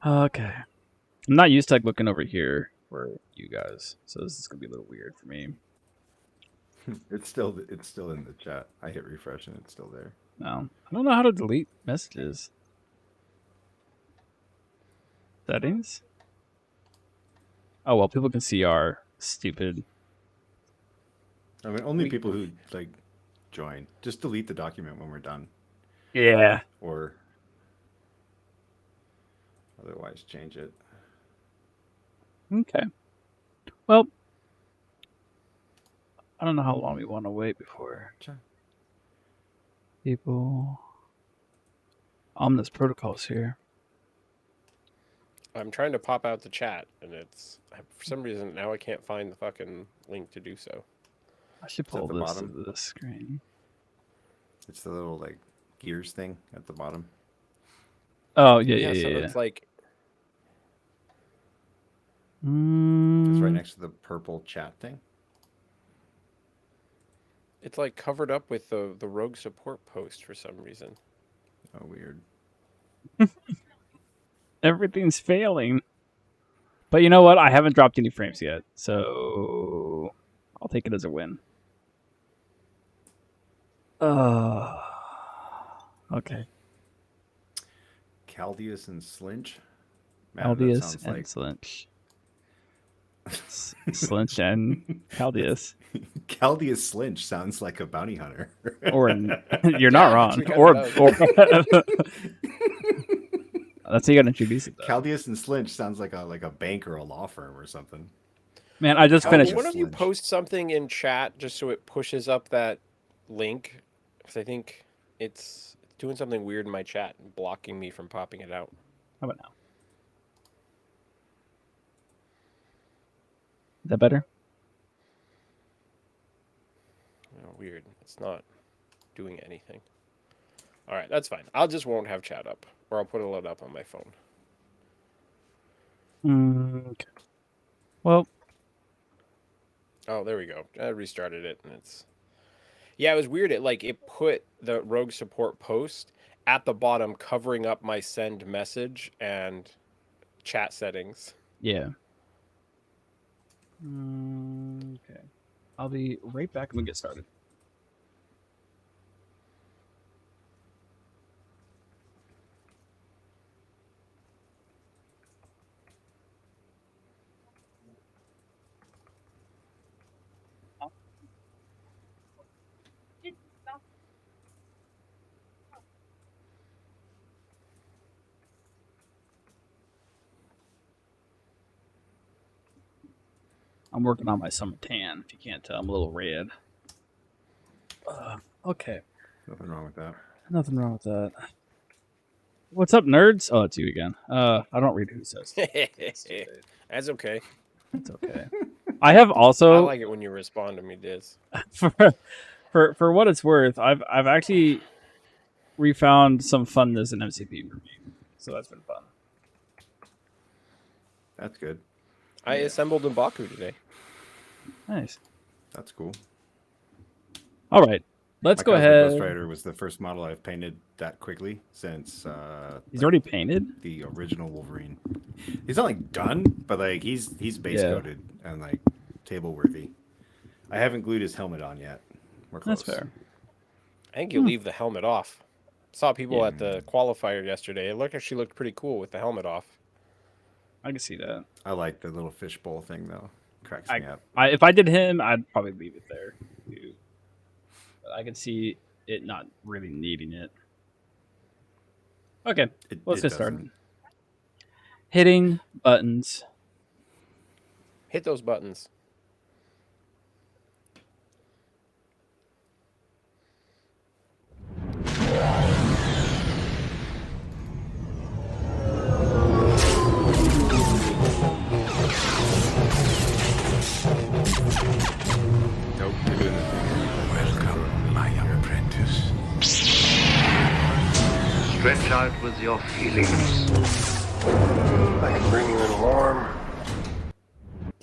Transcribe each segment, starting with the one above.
Okay. I'm not used to like looking over here for you guys, so this is gonna be a little weird for me. It's still in the chat. I hit refresh and it's still there. No, I don't know how to delete messages. Settings. Oh well, people can see our stupid. I mean, only people who like join. Just delete the document when we're done, Yeah. or otherwise change it. Okay. Well, I don't know how long we want to wait before people. Omnis protocols here. I'm trying to pop out the chat, and it's for some reason now I can't find the fucking link to do so. I should pull this to the screen. It's the little like gears thing at the bottom. Oh yeah. So it's like it's right next to the purple chat thing. It's like covered up with the rogue support post for some reason. Oh, weird. Everything's failing. But you know what? I haven't dropped any frames yet, so I'll take it as a win. Okay. Caldeus and Slinch. Caldeus and Slinch. Slinch and Caldeus. Caldeus Slinch sounds like a bounty hunter. Or you're not wrong. Or that's how you gotta introduce it. Though. Caldeus and Slinch sounds like a bank or a law firm or something. Man, I just finished. One of you post something in chat just so it pushes up that link, because I think it's doing something weird in my chat and blocking me from popping it out. How about now? Is that better? Oh, weird. It's not doing anything. All right, that's fine. I'll just won't have chat up, or I'll put a load up on my phone. Okay. Well. Oh, there we go. I restarted it, and it's. Yeah, it was weird. It put the rogue support post at the bottom, covering up my send message and chat settings. Yeah. Okay. I'll be right back when we get started. I'm working on my summer tan. If you can't tell, I'm a little red. Okay. Nothing wrong with that. Nothing wrong with that. What's up, nerds? Oh, it's you again. I don't read who says. That's okay. It's okay. I have also. I like it when you respond to me, Diz. For what it's worth, I've actually refound some funness in MCP for me, so that's been fun. That's good. I assembled M'Baku today. Nice. That's cool. All right, let's go ahead. Ghost Rider was the first model I've painted that quickly since. He's already painted the original Wolverine. He's not like done, but like he's base coated and like table worthy. I haven't glued his helmet on yet. We're close. That's fair. I think you leave the helmet off. Saw people at the qualifier yesterday. It actually looked pretty cool with the helmet off. I can see that. I like the little fishbowl thing though. Cracks me up. If I did him, I'd probably leave it there. But I can see it not really needing it. Okay, let's get started. Hitting buttons. Hit those buttons. Welcome, my young apprentice. Stretch out with your feelings. I can bring you an alarm.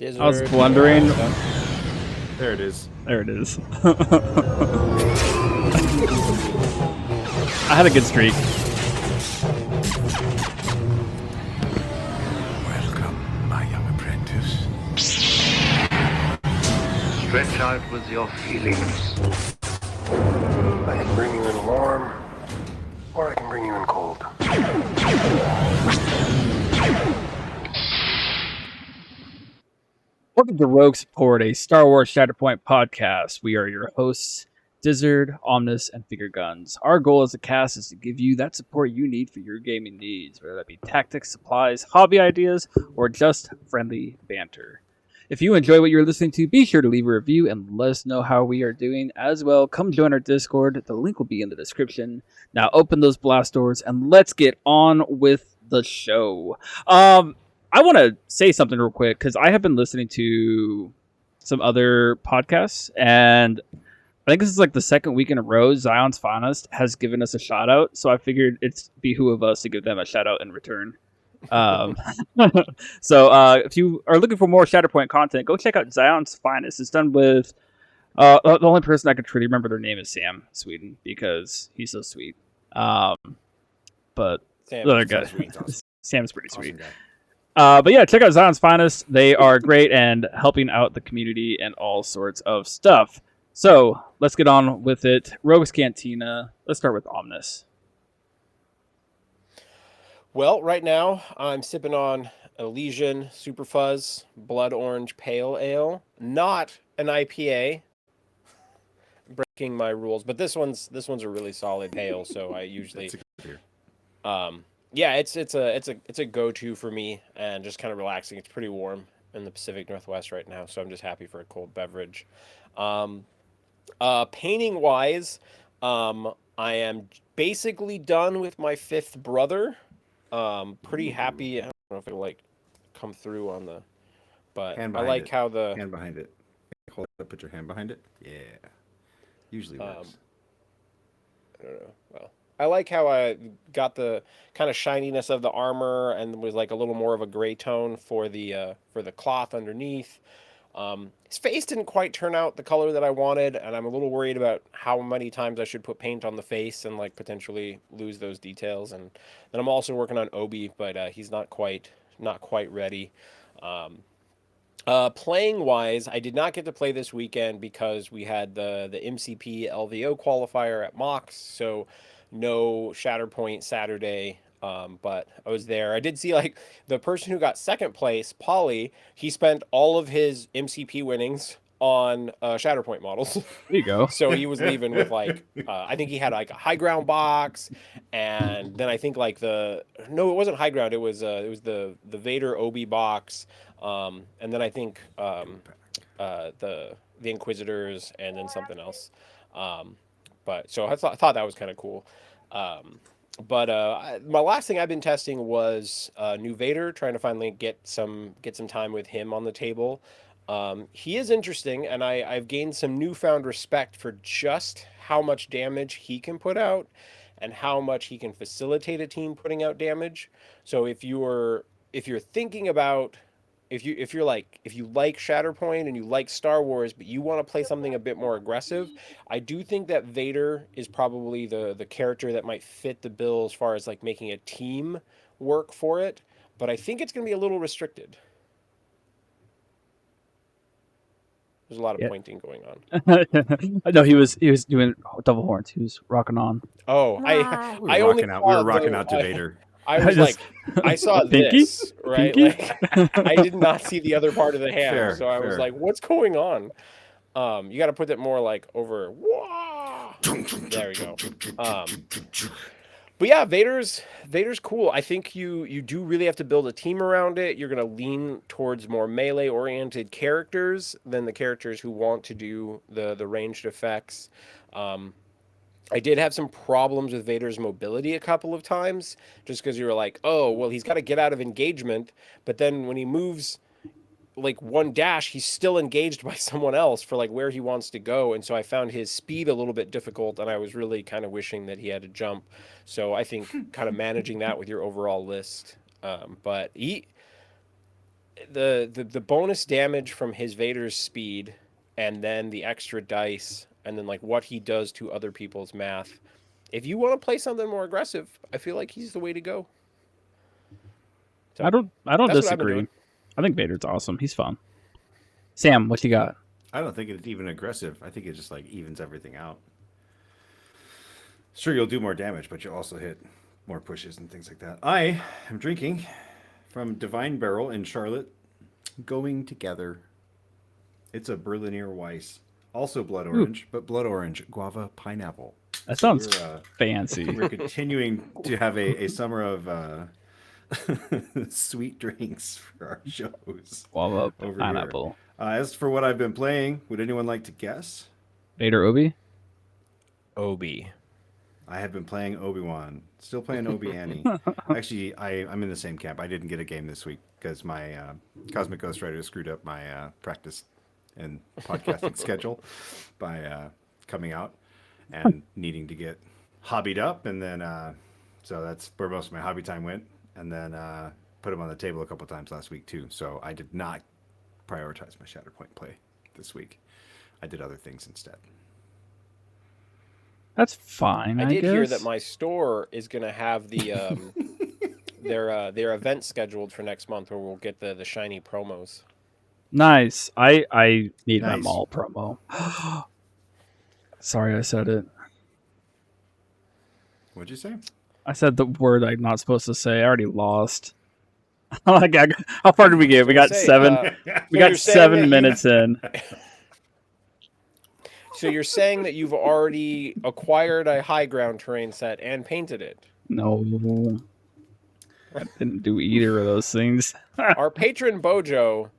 I was blundering. There it is. There it is. I had a good streak. Welcome, my young apprentice. Stretch out with your feelings. I can bring you in warm, or I can bring you in cold. Welcome to Rogue Support, a Star Wars Shatterpoint podcast. We are your hosts, Dizzard, Omnis, and Figure Guns. Our goal as a cast is to give you that support you need for your gaming needs, whether that be tactics, supplies, hobby ideas, or just friendly banter. If you enjoy what you're listening to, be sure to leave a review and let us know how we are doing. As well, come join our Discord. The link will be in the description. Now open those blast doors and let's get on with the show. I want to say something real quick because I have been listening to some other podcasts, and I think this is like the second week in a row Zion's Finest has given us a shout out. So I figured it's behoove of us to give them a shout out in return. So if you are looking for more Shatterpoint content, go check out Zion's Finest. It's done with the only person I can truly remember their name is Sam Sweden because he's so sweet. But Sam, the other so guy, sweet. Sam's pretty sweet. Awesome guy. But yeah, check out Zion's Finest. They are great and helping out the community and all sorts of stuff. So let's get on with it. Rogue's Cantina. Let's start with Omnis. Well, right now I'm sipping on Elysian Super Fuzz Blood Orange Pale Ale, not an IPA. Breaking my rules, but this one's a really solid pale. So I usually, yeah, it's a go-to for me and just kind of relaxing. It's pretty warm in the Pacific Northwest right now, so I'm just happy for a cold beverage. Painting wise, I am basically done with my fifth brother. Pretty happy. I don't know if it'll like come through on the, but I like how the hand behind it. Hold it, put your hand behind it. Yeah, usually works. I don't know. Well, I like how I got the kind of shininess of the armor and was like a little more of a gray tone for the cloth underneath. His face didn't quite turn out the color that I wanted, and I'm a little worried about how many times I should put paint on the face and like potentially lose those details. And then I'm also working on Obi, but he's not quite ready. Playing wise, I did not get to play this weekend because we had the MCP LVO qualifier at Mox, so no Shatterpoint Saturday. But I was there. I did see like the person who got second place, Polly. He spent all of his MCP winnings on Shatterpoint models. There you go. So he was leaving with like I think he had like a high ground box, and then I think like it wasn't high ground. It was the Vader Obi box, and then I think the Inquisitors, and then something else. But so I thought that was kind of cool. But my last thing I've been testing was New Vader, trying to finally get some time with him on the table. He is interesting, and I've gained some newfound respect for just how much damage he can put out and how much he can facilitate a team putting out damage. So if you're thinking about if you like Shatterpoint and you like Star Wars, but you want to play something a bit more aggressive, I do think that Vader is probably the character that might fit the bill as far as like making a team work for it. But I think it's going to be a little restricted. There's a lot of pointing going on. No, he was doing double horns. He was rocking on. Oh, we were rocking out to Vader. I was like, I saw this, right? Pinky? Like, I did not see the other part of the hand, Fair. I was like, what's going on? You got to put it more like over. Wah! There we go. But yeah, Vader's cool. I think you do really have to build a team around it. You're going to lean towards more melee-oriented characters than the characters who want to do the ranged effects. I did have some problems with Vader's mobility a couple of times, just because you were like, oh, well, he's got to get out of engagement, but then when he moves like one dash, he's still engaged by someone else for like where he wants to go, and so I found his speed a little bit difficult, and I was really kind of wishing that he had to jump. So I think kind of managing that with your overall list. But the bonus damage from his Vader's speed, and then the extra dice, and then like what he does to other people's math if you want to play something more aggressive, I feel like he's the way to go. So, I don't that's what I've been disagree. doing. I think Vader's awesome. He's fun. Sam, what you got? I don't think it's even aggressive. I think it just like evens everything out. Sure, you'll do more damage, but you'll also hit more pushes and things like that. I am drinking from Divine Barrel in Charlotte, Going Together. It's a Berliner Weiss, also blood orange, but blood orange, guava, pineapple. That So sounds fancy. We're continuing to have a summer of sweet drinks for our shows. Guava, over pineapple. As for what I've been playing, would anyone like to guess? Vader Obi? Obi. I have been playing Obi-Wan. Still playing Obi-Annie. Actually, I'm in the same camp. I didn't get a game this week because my Cosmic Ghost Rider screwed up my practice and podcasting schedule by coming out and needing to get hobbied up. And then, so that's where most of my hobby time went. And then put him on the table a couple times last week, too. So I did not prioritize my Shatterpoint play this week. I did other things instead. That's fine. I did guess. hear that my store is going to have the their event scheduled for next month, where we'll get the shiny promos. Nice. I need my Nice. mall promo. Sorry, I said it. What'd you say? I said the word I'm not supposed to say. I already lost. How far did we get? We got Say, seven. We got you're saying 7 that minutes in. So you're saying that you've already acquired a high ground terrain set and painted it? No, I didn't do either of those things. Our patron Bojo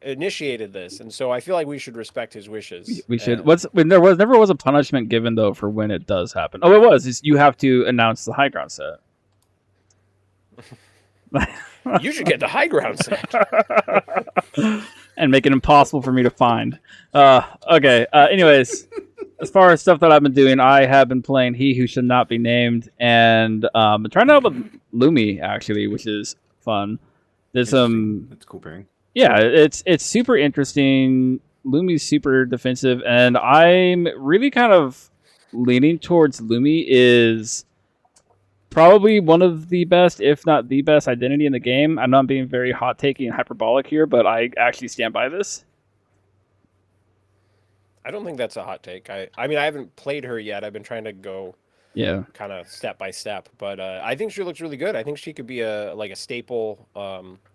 initiated this, and so I feel like we should respect his wishes. We should. And When there was never was a punishment given though for when it does happen. Oh, it was. You have to announce the high ground set. you should get the high ground set. And make it impossible for me to find. Okay. Anyways, as far as stuff that I've been doing, I have been playing He Who Should Not Be Named, and trying to help with Lumi actually, which is fun. There's some. It's a cool pairing. Yeah, it's super interesting. Lumi's super defensive, and I'm really kind of leaning towards Lumi is probably one of the best, if not the best, identity in the game. I know I'm being very hot taking and hyperbolic here, but I actually stand by this. I don't think that's a hot take. I mean, I haven't played her yet. I've been trying to go kind of step by step, but I think she looks really good. I think she could be a staple,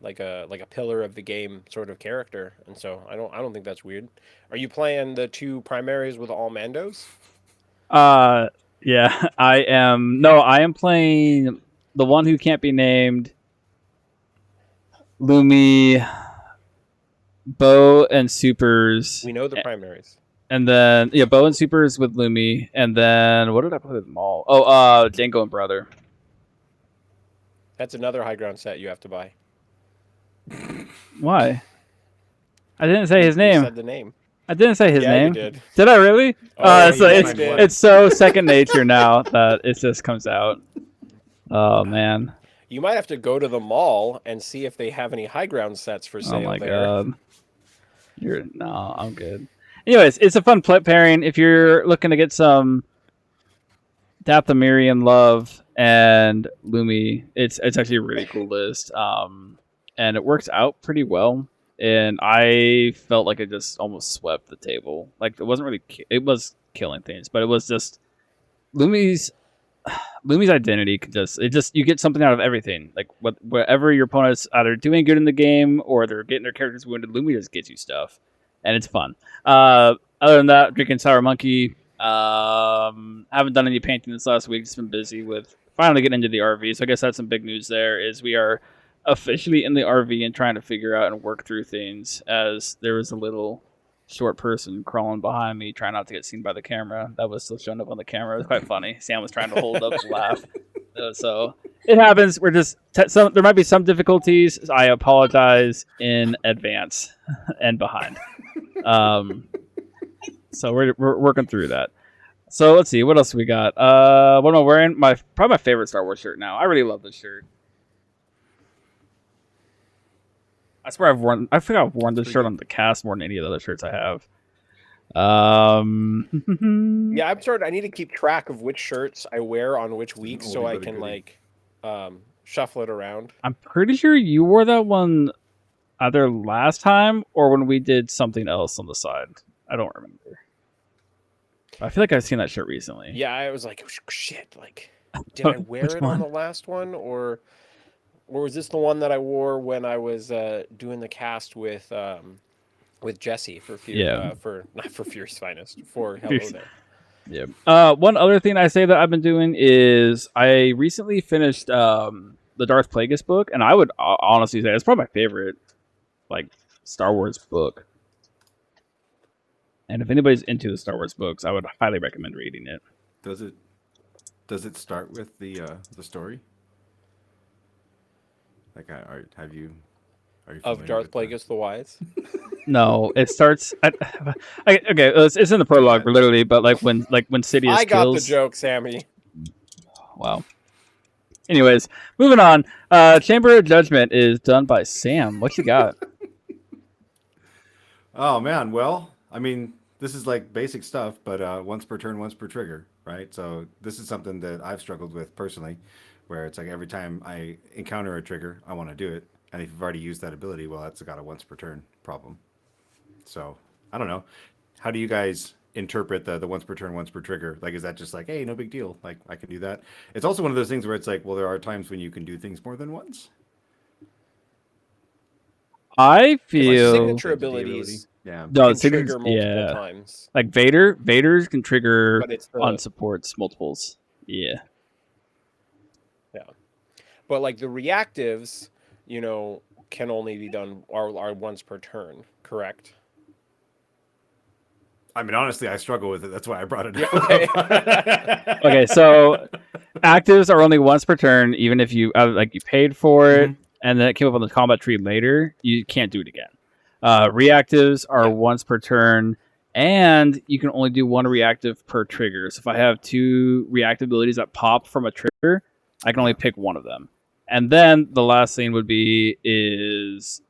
like a pillar of the game sort of character. And so I don't think that's weird. Are you playing the 2 primaries with all Mandos? Yeah, I am. No, I am playing the one who can't be named, Lumi, Bo, and Supers. We know the primaries. And then, Bo and Supers with Lumi. And then, what did I play with them all? Oh, Django and Brother. That's another high ground set you have to buy. Why? I didn't say his You name. said the name. I didn't say his Yeah, name. you did. Did I really? Oh, So you did. it's so second nature now that it just comes out. Oh, man. You might have to go to the mall and see if they have any high ground sets for sale Oh my there. god. No, I'm good. Anyways, it's a fun pairing. If you're looking to get some Dathomirian love and Lumi, it's actually a really cool list. And it works out pretty well. And I felt like it just almost swept the table. Like it wasn't really, it was killing things, but it was just Lumi's identity could you get something out of everything. Like whatever your opponent's either doing good in the game or they're getting their characters wounded, Lumi just gets you stuff, and it's fun. Other than that, drinking Sour Monkey. Haven't done any painting this last week. Just been busy with finally getting into the RV. So I guess that's some big news there. Is we are officially in the RV and trying to figure out and work through things. As there was a little short person crawling behind me, trying not to get seen by the camera. That was still showing up on the camera. It was quite funny. Sam was trying to hold up the laugh. So it happens. We're just there might be some difficulties. I apologize in advance and behind. So we're working through that. So let's see what else we got. What am I wearing? Probably my favorite Star Wars shirt now. I really love this shirt. I swear I think I've worn this shirt on the cast more than any of the other shirts I have. Yeah, I'm sorry. I need to keep track of which shirts I wear on which week, Oldie so I but a can goodie. shuffle it around. I'm pretty sure you wore that one either last time or when we did something else on the side. I don't remember. I feel like I've seen that shirt recently. Yeah, I was like, shit. Like, did I wear Which it one? on the last one, or was this the one that I wore when I was doing the cast with Jesse for Yeah. for not for Fury's Finest, for Hello There. Yeah. One other thing I say that I've been doing is I recently finished the Darth Plagueis book, and I would honestly say it's probably my favorite like Star Wars book. And if anybody's into the Star Wars books, I would highly recommend reading it. Does it start with the story? Like, are you Of familiar Darth with the- Plagueis the Wise. No, it starts. Okay, it's in the prologue, literally. But like when Sidious I got kills. the joke, Sammy. Wow. Anyways, moving on. Chamber of Judgment is done by Sam. What you got? Oh man, well, I mean, this is like basic stuff, but once per turn, once per trigger, right? So this is something that I've struggled with personally, where it's like every time I encounter a trigger, I want to do it, and if you've already used that ability, well, that's got a once per turn problem. So I don't know. How do you guys interpret the once per turn, once per trigger? Like, is that just like, hey, no big deal? Like, I can do that. It's also one of those things where it's like, well, there are times when you can do things more than once. I Like feel signature The ability. abilities Yeah. no, can signatures- trigger multiple yeah. times, Like Vader's can trigger but it's the on supports multiples. Yeah. but like the reactives, can only be done are once per turn. Correct. I mean, honestly, I struggle with it. That's why I brought it up. Okay. Okay, so actives are only once per turn, even if you you paid for it, and then it came up on the combat tree later. You can't do it again. Reactives are Yeah. once per turn, and you can only do one reactive per trigger. So if I have two reactive abilities that pop from a trigger, I can only pick one of them. And then the last thing would be is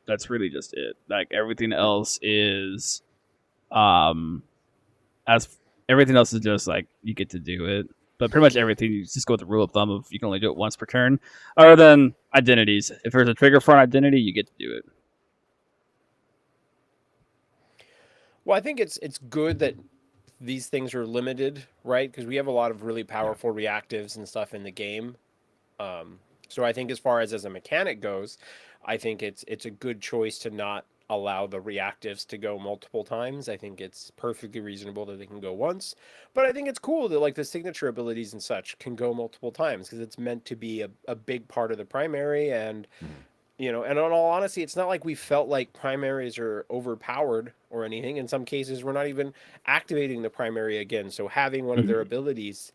that's really just it. Like everything else is, as everything else is just like you get to do it. But pretty much everything, you just go with the rule of thumb of you can only do it once per turn. Other than identities, if there's a trigger for an identity, you get to do it. Well, I think it's good that these things are limited, right? Because we have a lot of really powerful reactives and stuff in the game. So I think as far as a mechanic goes, I think it's a good choice to not allow the reactives to go multiple times. I think it's perfectly reasonable that they can go once, but I think it's cool that like the signature abilities and such can go multiple times because it's meant to be a big part of the primary. And and in all honesty, it's not like we felt like primaries are overpowered or anything. In some cases, we're not even activating the primary again. So having one of their abilities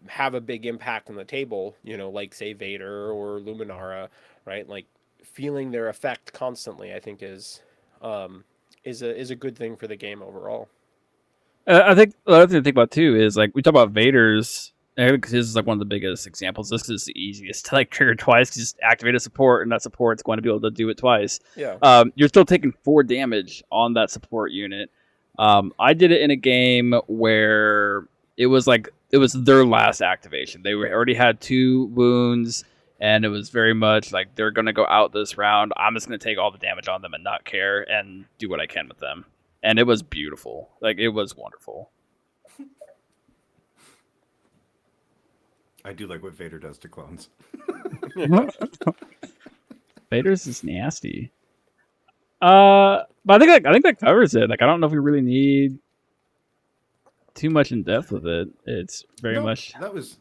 have a big impact on the table, like say Vader or Luminara, right? Like feeling their effect constantly, I think is a good thing for the game overall. I think the other thing to think about too is like we talk about Vader's. Because this is like one of the biggest examples. This is the easiest to like trigger twice. Just activate a support, and that support's going to be able to do it twice. Yeah. You're still taking 4 damage on that support unit. I did it in a game where it was their last activation. They already had 2 wounds, and it was very much like they're going to go out this round. I'm just going to take all the damage on them and not care and do what I can with them. And it was beautiful. Like it was wonderful. I do like what Vader does to clones. Vader's is nasty. But I think that covers it. Like I don't know if we really need too much in depth with it. It's very much That was.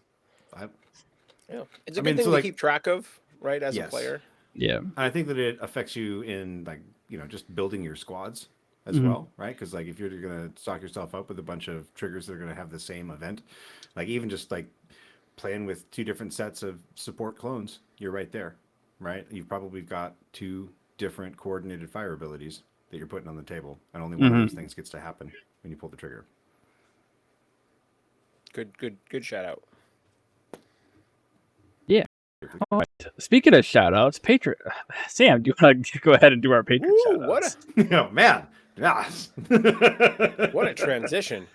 Yeah. It's a I good mean, thing so, to like- keep track of, right, as a Yes. player. yeah. And I think that it affects you in like just building your squads as Mhm. well, right? Because like if you're gonna stock yourself up with a bunch of triggers that are gonna have the same event, like even just like playing with 2 different sets of support clones, you're right there, right? You've probably got 2 different coordinated fire abilities that you're putting on the table, and only one of those things gets to happen when you pull the trigger. Good shout out. All right. Speaking of shout outs, Patreon. Sam, do you want to go ahead and do our Patreon Ooh, shout what outs? Oh man, Yes. What a transition.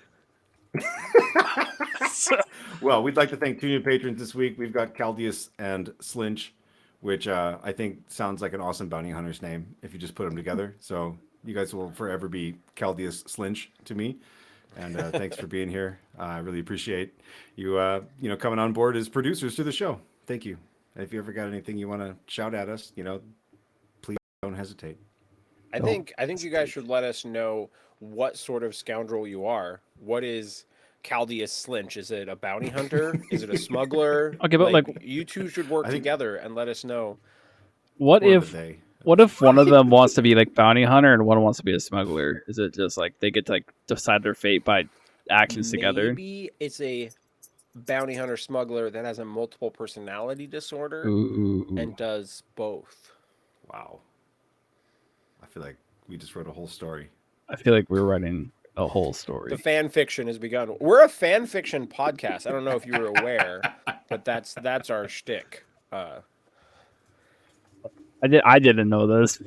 Well, we'd like to thank two new patrons this week. We've got Caldeus and Slinch, which I think sounds like an awesome bounty hunter's name if you just put them together. So you guys will forever be Caldeus Slinch to me. And thanks for being here. I really appreciate you, coming on board as producers to the show. Thank you. And if you ever got anything you want to shout at us, please don't hesitate. I think you guys should let us know what sort of scoundrel you are. What is Caldeus Slinch? Is it a bounty hunter? Is it a smuggler? Okay, but like you two should work I think- together and let us know. what More of if a they. what if one of them wants to be like bounty hunter and one wants to be a smuggler? Is it just like they get to like decide their fate by actions together? Maybe it's a bounty hunter smuggler that has a multiple personality disorder Ooh. and does both. Wow. I feel like we just wrote a whole story. I feel like we're writing a whole story. The fan fiction has begun. We're a fan fiction podcast. I don't know if you were aware, but that's our shtick. I didn't know this.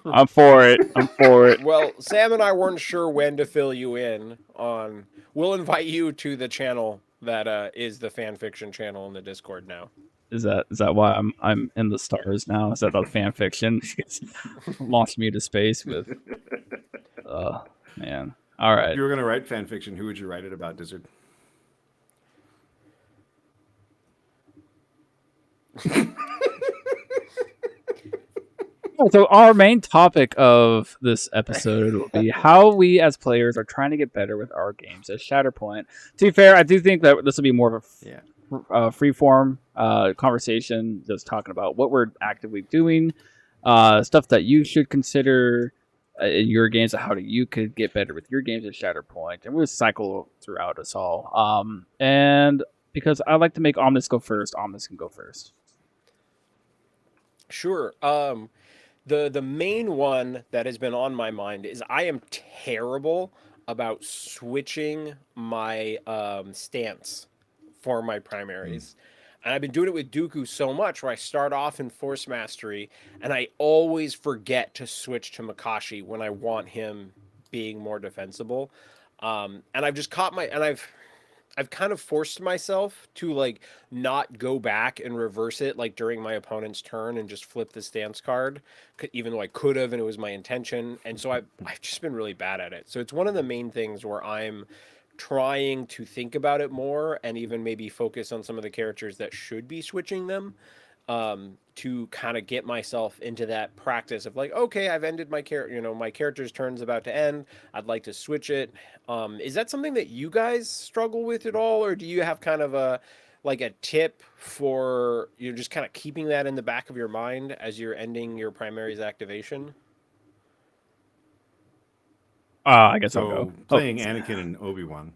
I'm for it. Well, Sam and I weren't sure when to fill you in on. We'll invite you to the channel that is the fan fiction channel in the Discord now. Is that why I'm in the stars now? Is that a fan fiction? Launched me to space with man. All right. If you were gonna write fan fiction, who would you write it about, Dizzard? So our main topic of this episode will be how we as players are trying to get better with our games as Shatterpoint. To be fair, I do think that this will be more of a free-form conversation, just talking about what we're actively doing, stuff that you should consider in your games, how you could get better with your games at Shatterpoint, and we'll cycle throughout us all. And because I like to make Omnis go first, Omnis can go first. Sure. The main one that has been on my mind is I am terrible about switching my stance for my primaries. And I've been doing it with Dooku so much where I start off in Force Mastery and I always forget to switch to Makashi when I want him being more defensible. And I've just caught I've kind of forced myself to like not go back and reverse it like during my opponent's turn and just flip the stance card, even though I could have and it was my intention. And so I've just been really bad at it. So it's one of the main things where I'm trying to think about it more and even maybe focus on some of the characters that should be switching them, to kind of get myself into that practice of like, okay, I've ended my my character's turn's about to end. I'd like to switch it. Is that something that you guys struggle with at all, or do you have kind of a tip for just kind of keeping that in the back of your mind as you're ending your primary's activation? I guess I'll So go. playing Anakin and Obi-Wan.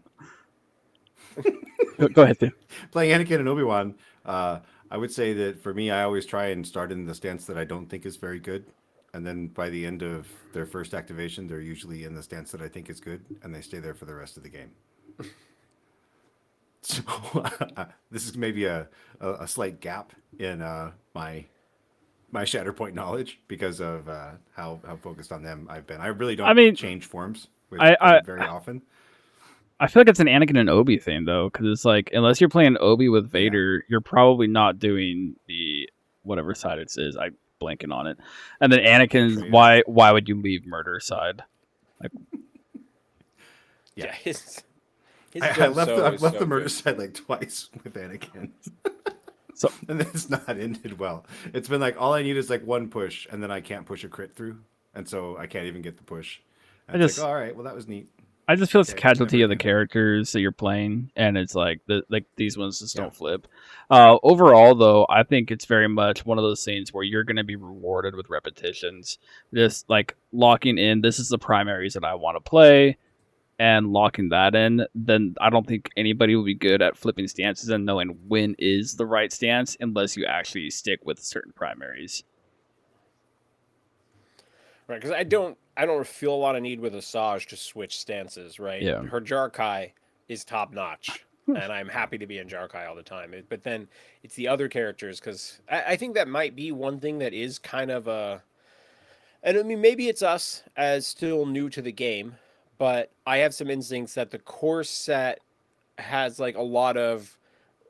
Go ahead, Tim. Playing Anakin and Obi-Wan, I would say that for me, I always try and start in the stance that I don't think is very good. And then by the end of their first activation, they're usually in the stance that I think is good, and they stay there for the rest of the game. So this is maybe a slight gap in my Shatterpoint knowledge because of how focused on them I've been. I really don't change forms with them very often. I feel like it's an Anakin and Obi thing though, because it's like unless you're playing Obi with Vader, you're probably not doing the whatever side it is. I'm blanking on it. And then Anakin's why would you leave murder side? Like, Yeah, I've left the murder side like twice with Anakin. So and it's not ended well. It's been like all I need is like one push, and then I can't push a crit through, and so I can't even get the push. And it's like, all right, well that was neat. I just feel it's a casualty of the characters that you're playing, and it's like these ones just don't flip. Overall, though, I think it's very much one of those things where you're going to be rewarded with repetitions. Just like locking in, this is the primaries that I want to play, and locking that in. Then I don't think anybody will be good at flipping stances and knowing when is the right stance unless you actually stick with certain primaries. Right, because I don't feel a lot of need with Asajj to switch stances, right? Yeah. Her Jarkai is top notch, and I'm happy to be in Jarkai all the time. But then it's the other characters, because I think that might be one thing that is kind of And I mean, maybe it's us as still new to the game, but I have some instincts that the core set has like a lot of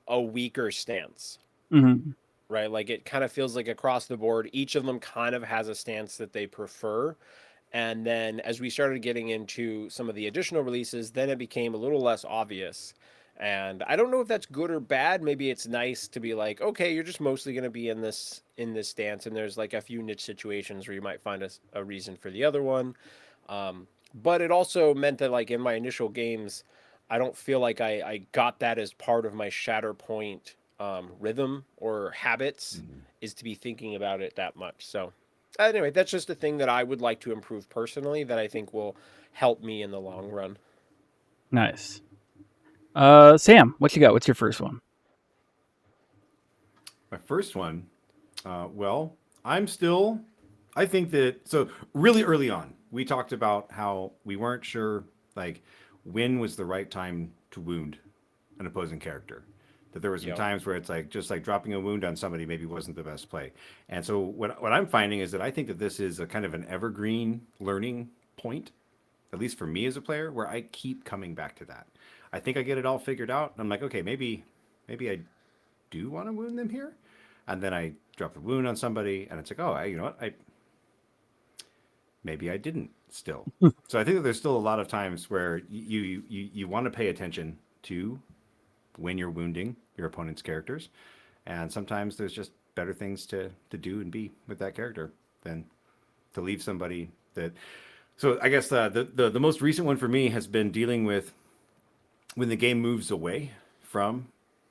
a weaker stance, Mm-hmm. right? Like it kind of feels like across the board, each of them kind of has a stance that they prefer. And then as we started getting into some of the additional releases, then it became a little less obvious. And I don't know if that's good or bad. Maybe it's nice to be like, okay, you're just mostly going to be in this stance, and there's like a few niche situations where you might find a reason for the other one. But it also meant that like in my initial games, I don't feel like I got that as part of my Shatterpoint rhythm or habits is to be thinking about it that much. So anyway, that's just a thing that I would like to improve personally that I think will help me in the long run. Nice. Sam, what you got? What's your first one? My first one, well, I think that, so really early on, we talked about how we weren't sure, like, when was the right time to wound an opposing character. That there were some Yep. times where it's like, just like dropping a wound on somebody maybe wasn't the best play. And so what I'm finding is that I think that this is a kind of an evergreen learning point, at least for me as a player, where I keep coming back to that. I think I get it all figured out. And I'm like, okay, maybe I do want to wound them here, and then I drop the wound on somebody, and it's like, oh, you know what, I maybe I didn't still. So I think that there's still a lot of times where you want to pay attention to when you're wounding your opponent's characters, and sometimes there's just better things to do and be with that character than to leave somebody that. So I guess the most recent one for me has been dealing with when the game moves away from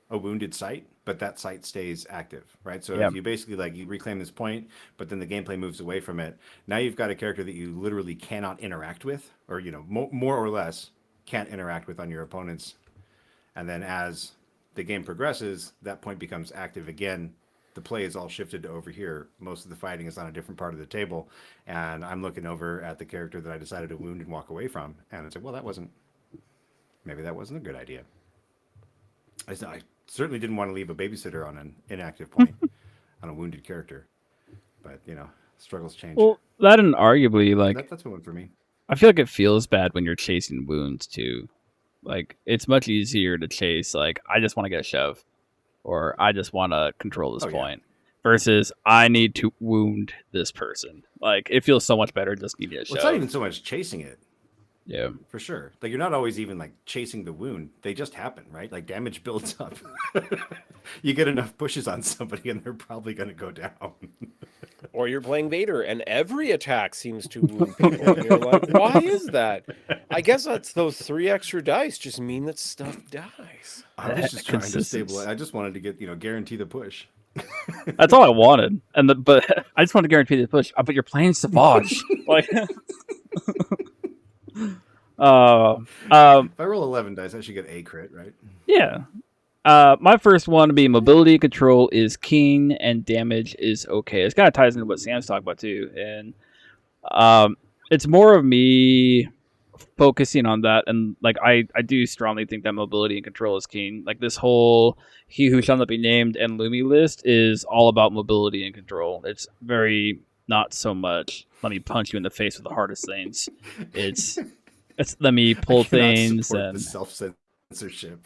a wounded site, but that site stays active, right? So Yeah. if you basically like you reclaim this point, but then the gameplay moves away from it, now you've got a character that you literally cannot interact with, or more or less can't interact with on your opponents. And then as the game progresses, that point becomes active again. The play is all shifted to over here. Most of the fighting is on a different part of the table, and I'm looking over at the character that I decided to wound and walk away from, and it's like, well, maybe that wasn't a good idea. I certainly didn't want to leave a babysitter on an inactive point on a wounded character, but struggles change. Well, that and arguably, like, That's one for me. I feel like it feels bad when you're chasing wounds too. Like, it's much easier to chase, like, I just want to get a shove, or I just want to control this Oh, yeah. point, versus I need to wound this person. Like, it feels so much better just needing a shove. Well, it's not even so much chasing it. Yeah. For sure. Like, you're not always even like chasing the wound. They just happen, right? Like, damage builds up. You get enough pushes on somebody and they're probably going to go down. Or you're playing Vader and every attack seems to wound people. And you're like, why is that? I guess that's those 3 extra dice just mean that stuff dies. I was just trying to Consistency. stabilize. I just wanted to get, guarantee the push. That's all I wanted, but I just want to guarantee the push. But you're playing Savage, like. If I roll 11 dice, I should get a crit, right? Yeah. My first one to be mobility control is king and damage is okay. This kind of ties into what Sam's talking about too, and it's more of me focusing on that, and like I do strongly think that mobility and control is king. Like this whole he who shall not be named and Lumi list is all about mobility and control. It's very not so much let me punch you in the face with the hardest things. It's let me pull things support and the self-censorship.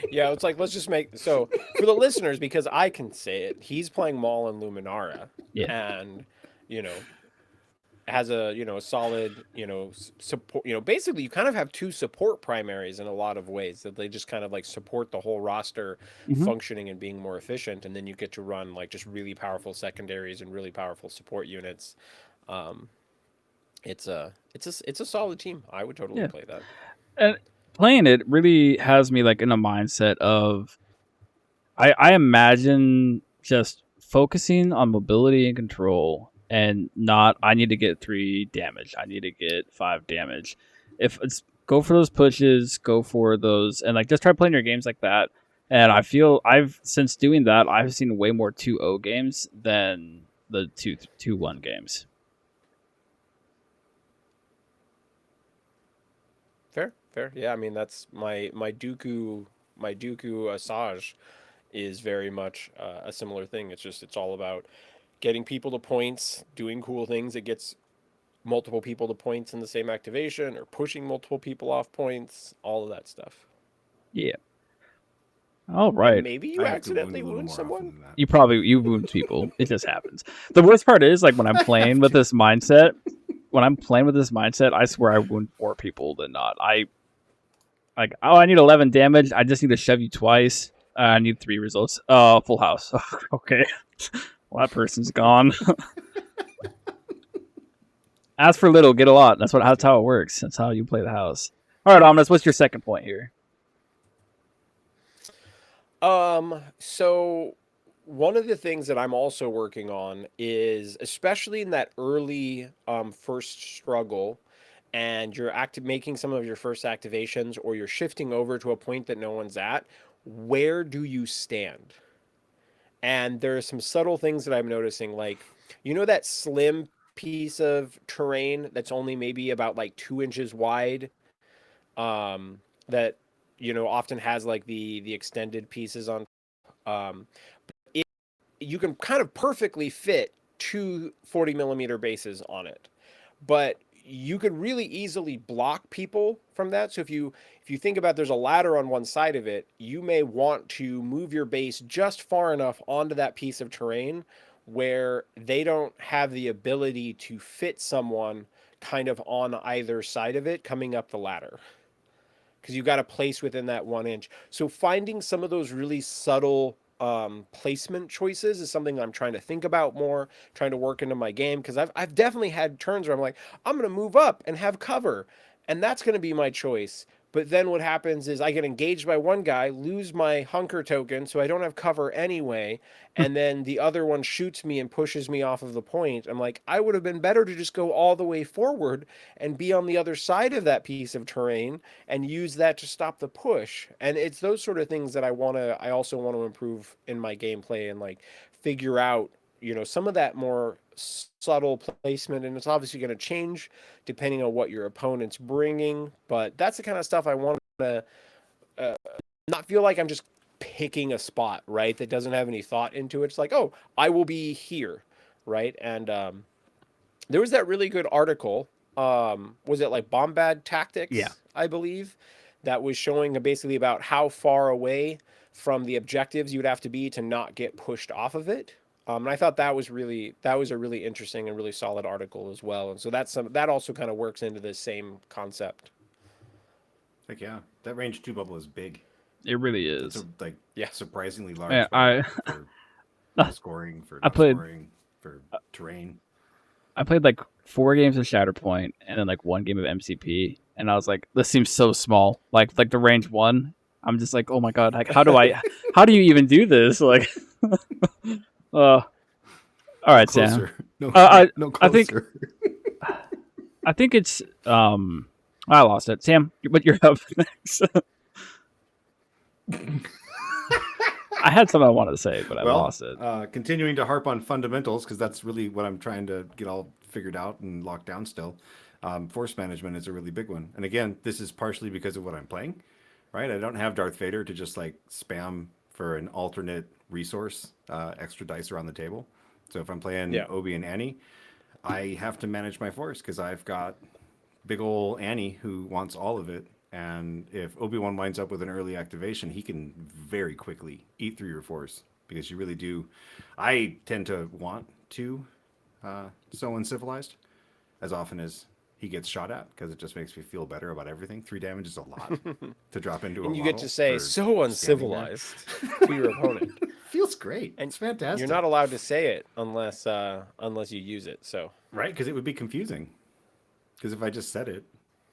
Yeah, it's like, let's just make... So, for the listeners, because I can say it, he's playing Maul and Luminara. Yeah. And, has a, a solid, support... basically, you kind of have 2 support primaries in a lot of ways. That they just kind of, like, support the whole roster functioning and being more efficient. And then you get to run, like, just really powerful secondaries and really powerful support units. It's a solid team. I would totally play that. And playing it really has me like in a mindset of I imagine just focusing on mobility and control and not I need to get 3 damage, I need to get 5 damage. If it's go for those pushes, go for those, and like just try playing your games like that. And I feel since doing that I've seen way more 2-0 games than the 2-1 games. Fair. Yeah, I mean that's my Dooku Asajj is very much a similar thing. It's all about getting people to points, doing cool things that gets multiple people to points in the same activation, or pushing multiple people off points, all of that stuff. Yeah. All And right. maybe you I have to wound a accidentally little wound more someone. often than that. You wound people. It just happens. The worst part is like when I'm playing with this mindset. When I'm playing with this mindset, I swear I wound more people than not. I need 11 damage. I just need to shove you twice. I need 3 results. Full house. Okay. Well, that person's gone. Ask for little, get a lot. That's how it works. That's how you play the house. All right, Omnis, what's your second point here? So one of the things that I'm also working on is, especially in that early first struggle, and you're making some of your first activations, or you're shifting over to a point that no one's at, where do you stand? And there are some subtle things that I'm noticing, like, you know, that slim piece of terrain that's only maybe about like 2 inches wide, that, you know, often has like the extended pieces on, um, you can kind of perfectly fit 2 40mm bases on it, but you could really easily block people from that. So if you think about, there's a ladder on one side of it, you may want to move your base just far enough onto that piece of terrain where they don't have the ability to fit someone kind of on either side of it coming up the ladder, because you got to place within that 1 inch. So finding some of those really subtle placement choices is something I'm trying to think about more, trying to work into my game, because I've definitely had turns where I'm like, I'm going to move up and have cover, and that's going to be my choice. But then what happens is I get engaged by one guy, lose my hunker token, so I don't have cover anyway, and then the other one shoots me and pushes me off of the point. I'm like, I would have been better to just go all the way forward and be on the other side of that piece of terrain and use that to stop the push. And it's those sort of things that I also want to improve in my gameplay, and like figure out, you know, some of that more subtle placement. And it's obviously going to change depending on what your opponent's bringing, but that's the kind of stuff I want to not feel like I'm just picking a spot, right, that doesn't have any thought into it. It's like, oh, I will be here, right? And there was that really good article, was it like Bombad Tactics? Yeah. I believe, that was showing basically about how far away from the objectives you would have to be to not get pushed off of it. And I thought that was a really interesting and really solid article as well. And so that also kind of works into this same concept. Like, yeah, that range 2 bubble is big. It really It's is. surprisingly large Yeah, bubble for scoring, for not scoring, for terrain. I played like 4 games of Shatterpoint and then like 1 game of MCP, and I was like, this seems so small. Like the range 1, I'm just like, oh my god, like how do you even do this? Like, all right, Closer. Sam. No, I closer. I think it's I lost it. Sam, what you're up next? I had something I wanted to say, but I lost it. Continuing to harp on fundamentals, because that's really what I'm trying to get all figured out and locked down still. Force management is a really big one. And again, this is partially because of what I'm playing, right? I don't have Darth Vader to just like spam for an alternate resource, extra dice around the table. So if I'm playing Obi and Annie, I have to manage my force, because I've got big ol' Annie who wants all of it. And if Obi-Wan winds up with an early activation, he can very quickly eat through your force, because you really do. I tend to want to so uncivilized as often as he gets shot at, because it just makes me feel better about everything. 3 damage is a lot to drop into and a you model get to say for so uncivilized to your opponent. Feels great. And it's fantastic. You're not allowed to say it unless you use it. So right, because it would be confusing. Because if I just said it,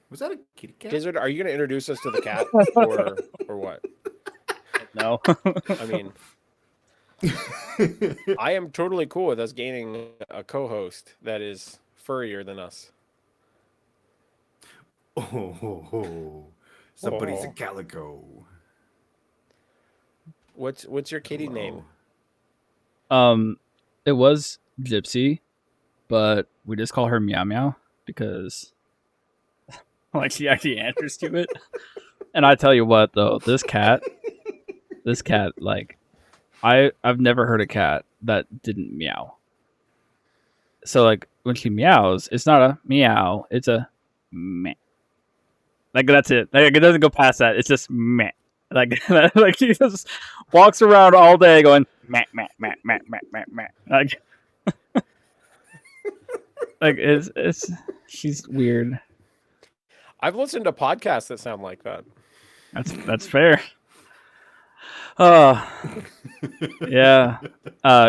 was that a kitty cat? Gizzard, are you going to introduce us to the cat, or what? No. I mean, I am totally cool with us gaining a co-host that is furrier than us. Somebody's a calico. What's your kitty name? It was Gypsy, but we just call her Meow Meow because like she actually answers to it. And I tell you what though, this cat, like I've never heard a cat that didn't meow. so like when she meows, it's not a meow, it's a meh. Like that's it. Like it doesn't go past that. It's just meh. Like like she just walks around all day going meh meh meh meh meh meh meh. Like it's she's weird. I've listened to podcasts that sound like that. That's fair. Oh yeah.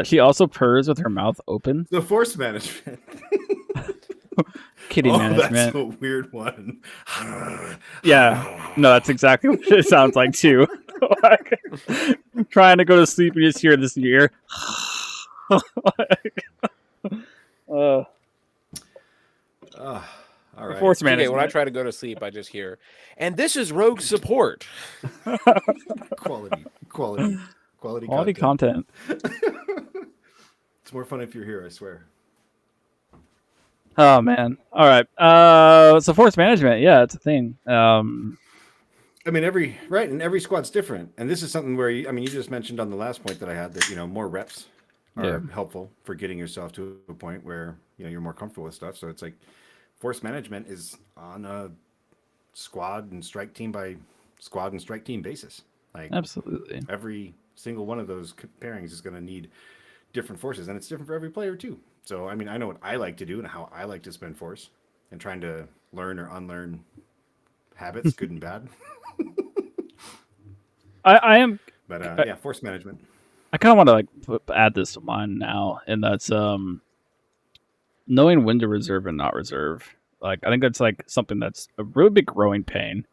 She also purrs with her mouth open. The force management. Kitty management. That's a weird one. Yeah. No, that's exactly what it sounds like too. Like, trying to go to sleep and you just hear this in your ear. All right. Force Okay, management. when I try to go to sleep, I just hear, and this is Rogue Support. Quality content. It's more fun if you're here, I swear. Oh man. All right. So force management, yeah, it's a thing. I mean, every squad's different, and this is something where you just mentioned on the last point that I had that more reps are helpful for getting yourself to a point where you're more comfortable with stuff. So it's like force management is on a squad and strike team by squad and strike team basis. Like absolutely, every single one of those pairings is going to need different forces, and it's different for every player too. So I mean, I know what I like to do and how I like to spend force, and trying to learn or unlearn habits, good and bad. I am, but force management. I kind of want to add this to mine now, and that's knowing when to reserve and not reserve. Like I think that's like something that's a really big growing pain,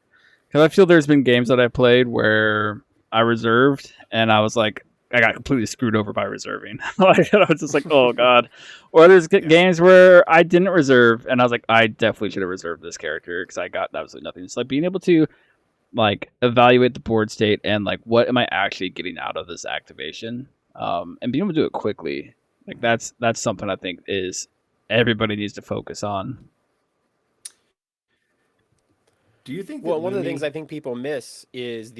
because I feel there's been games that I played where I reserved and I was like, I got completely screwed over by reserving. Like I was just like, oh god. Or there's games where I didn't reserve and I was like, I definitely should have reserved this character because I got absolutely nothing. It's like being able to like evaluate the board state and like what am I actually getting out of this activation, and being able to do it quickly. Like that's something I think is everybody needs to focus on. Do you think? Well, one of the things I think people miss is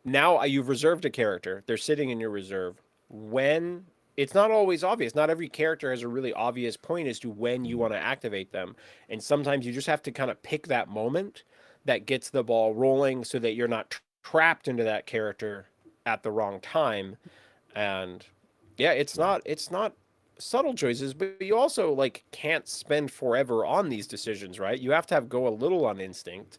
now you've reserved a character. They're sitting in your reserve. When it's not always obvious. Not every character has a really obvious point as to when you want to activate them. And sometimes you just have to kind of pick that moment that gets the ball rolling so that you're not trapped into that character at the wrong time. And yeah, it's not subtle choices, but you also like can't spend forever on these decisions, right? You have to go a little on instinct.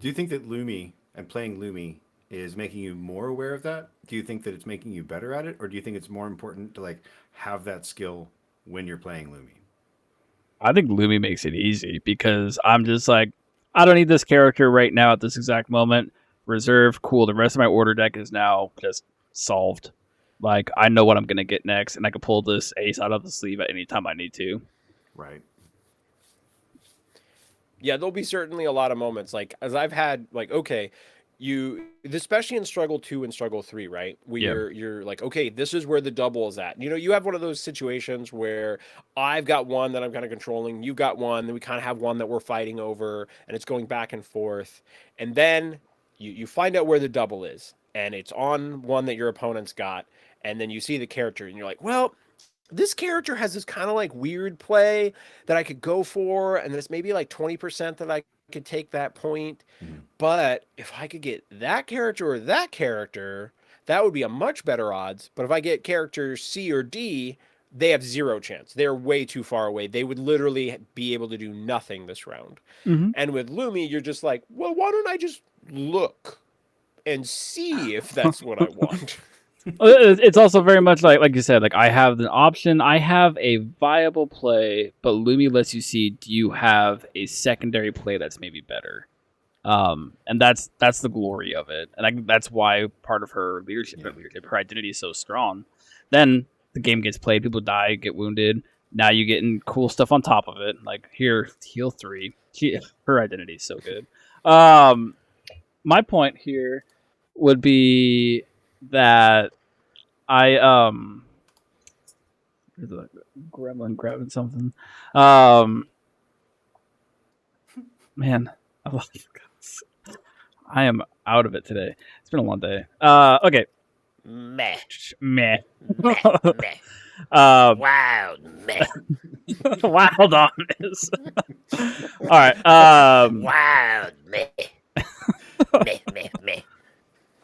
Do you think that Lumi and playing Lumi is making you more aware of that? Do you think that it's making you better at it, or do you think it's more important to like have that skill when you're playing Lumi? I think Lumi makes it easy because I'm just like, I don't need this character right now at this exact moment. Reserve, cool. The rest of my order deck is now just solved. Like I know what I'm gonna get next, and I can pull this ace out of the sleeve at any time I need to. Right. Yeah, there'll be certainly a lot of moments like as I've had like, okay, especially in struggle 2 and struggle 3, right? Where you're like, okay, this is where the double is at. You have one of those situations where I've got one that I'm kind of controlling, you got one, then we kind of have one that we're fighting over, and it's going back and forth. And then you find out where the double is, and it's on one that your opponent's got, and then you see the character, and you're like, well, this character has this kind of like weird play that I could go for, and there's maybe like 20% that I could take that point. But if I could get that character or that character, that would be a much better odds. But if I get character C or D, they have zero chance. They're way too far away. They would literally be able to do nothing this round. Mm-hmm. And with Lumi, you're just like, well, why don't I just look and see if that's what I want? It's also very much like you said, like I have an option, I have a viable play, but Lumi lets you see, do you have a secondary play that's maybe better? And that's the glory of it, and I think that's why part of her leadership, her identity is so strong. Then the game gets played, people die, get wounded. Now you getting cool stuff on top of it, like here, heal 3. Her identity is so good. My point here would be that I there's a gremlin grabbing something. Man, I am out of it today. It's been a long day. Okay. Meh. Meh. Wild meh. Wild on this. All right. Wild meh. Meh, meh, meh.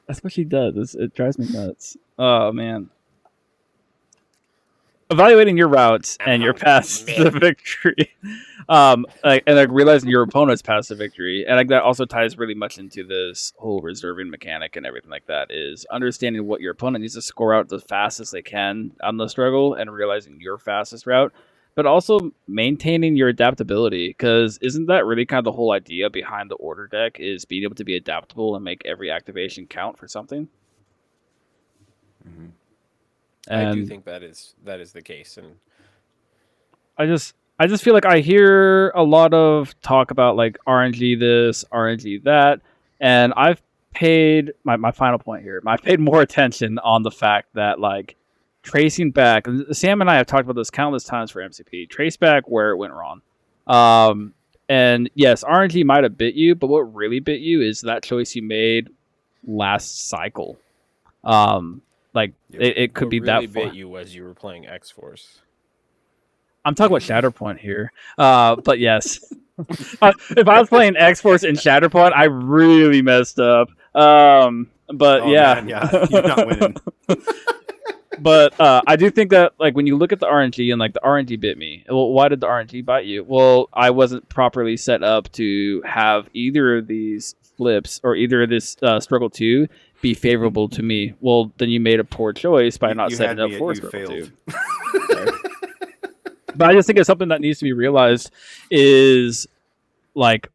That's what she does. It drives me nuts. Oh man. Evaluating your routes and your paths to victory, and realizing your opponent's paths to victory, and like that also ties really much into this whole reserving mechanic and everything like that. Is understanding what your opponent needs to score out the fastest they can on the struggle, and realizing your fastest route, but also maintaining your adaptability. Because isn't that really kind of the whole idea behind the order deck? Is being able to be adaptable and make every activation count for something. Mm-hmm. And I do think that is the case, and I just feel like I hear a lot of talk about like RNG this, RNG that, and I've paid my final point here. I've paid more attention on the fact that like tracing back. Sam and I have talked about this countless times for MCP. Trace back where it went wrong. And yes, RNG might have bit you, but what really bit you is that choice you made last cycle. Like it could what be really that far. bit you as you were playing X-Force. I'm talking about Shatterpoint here. But yes. If I was playing X-Force in Shatterpoint, I really messed up. But Oh, yeah. man, yeah, you're not winning. But I do think that like when you look at the RNG and like the RNG bit me. Well, why did the RNG bite you? Well, I wasn't properly set up to have either of these flips or either of this struggle 2 be favorable to me. Well, then you made a poor choice by not You setting had up me at for you struggle 2. failed. But I just think it's something that needs to be realized is like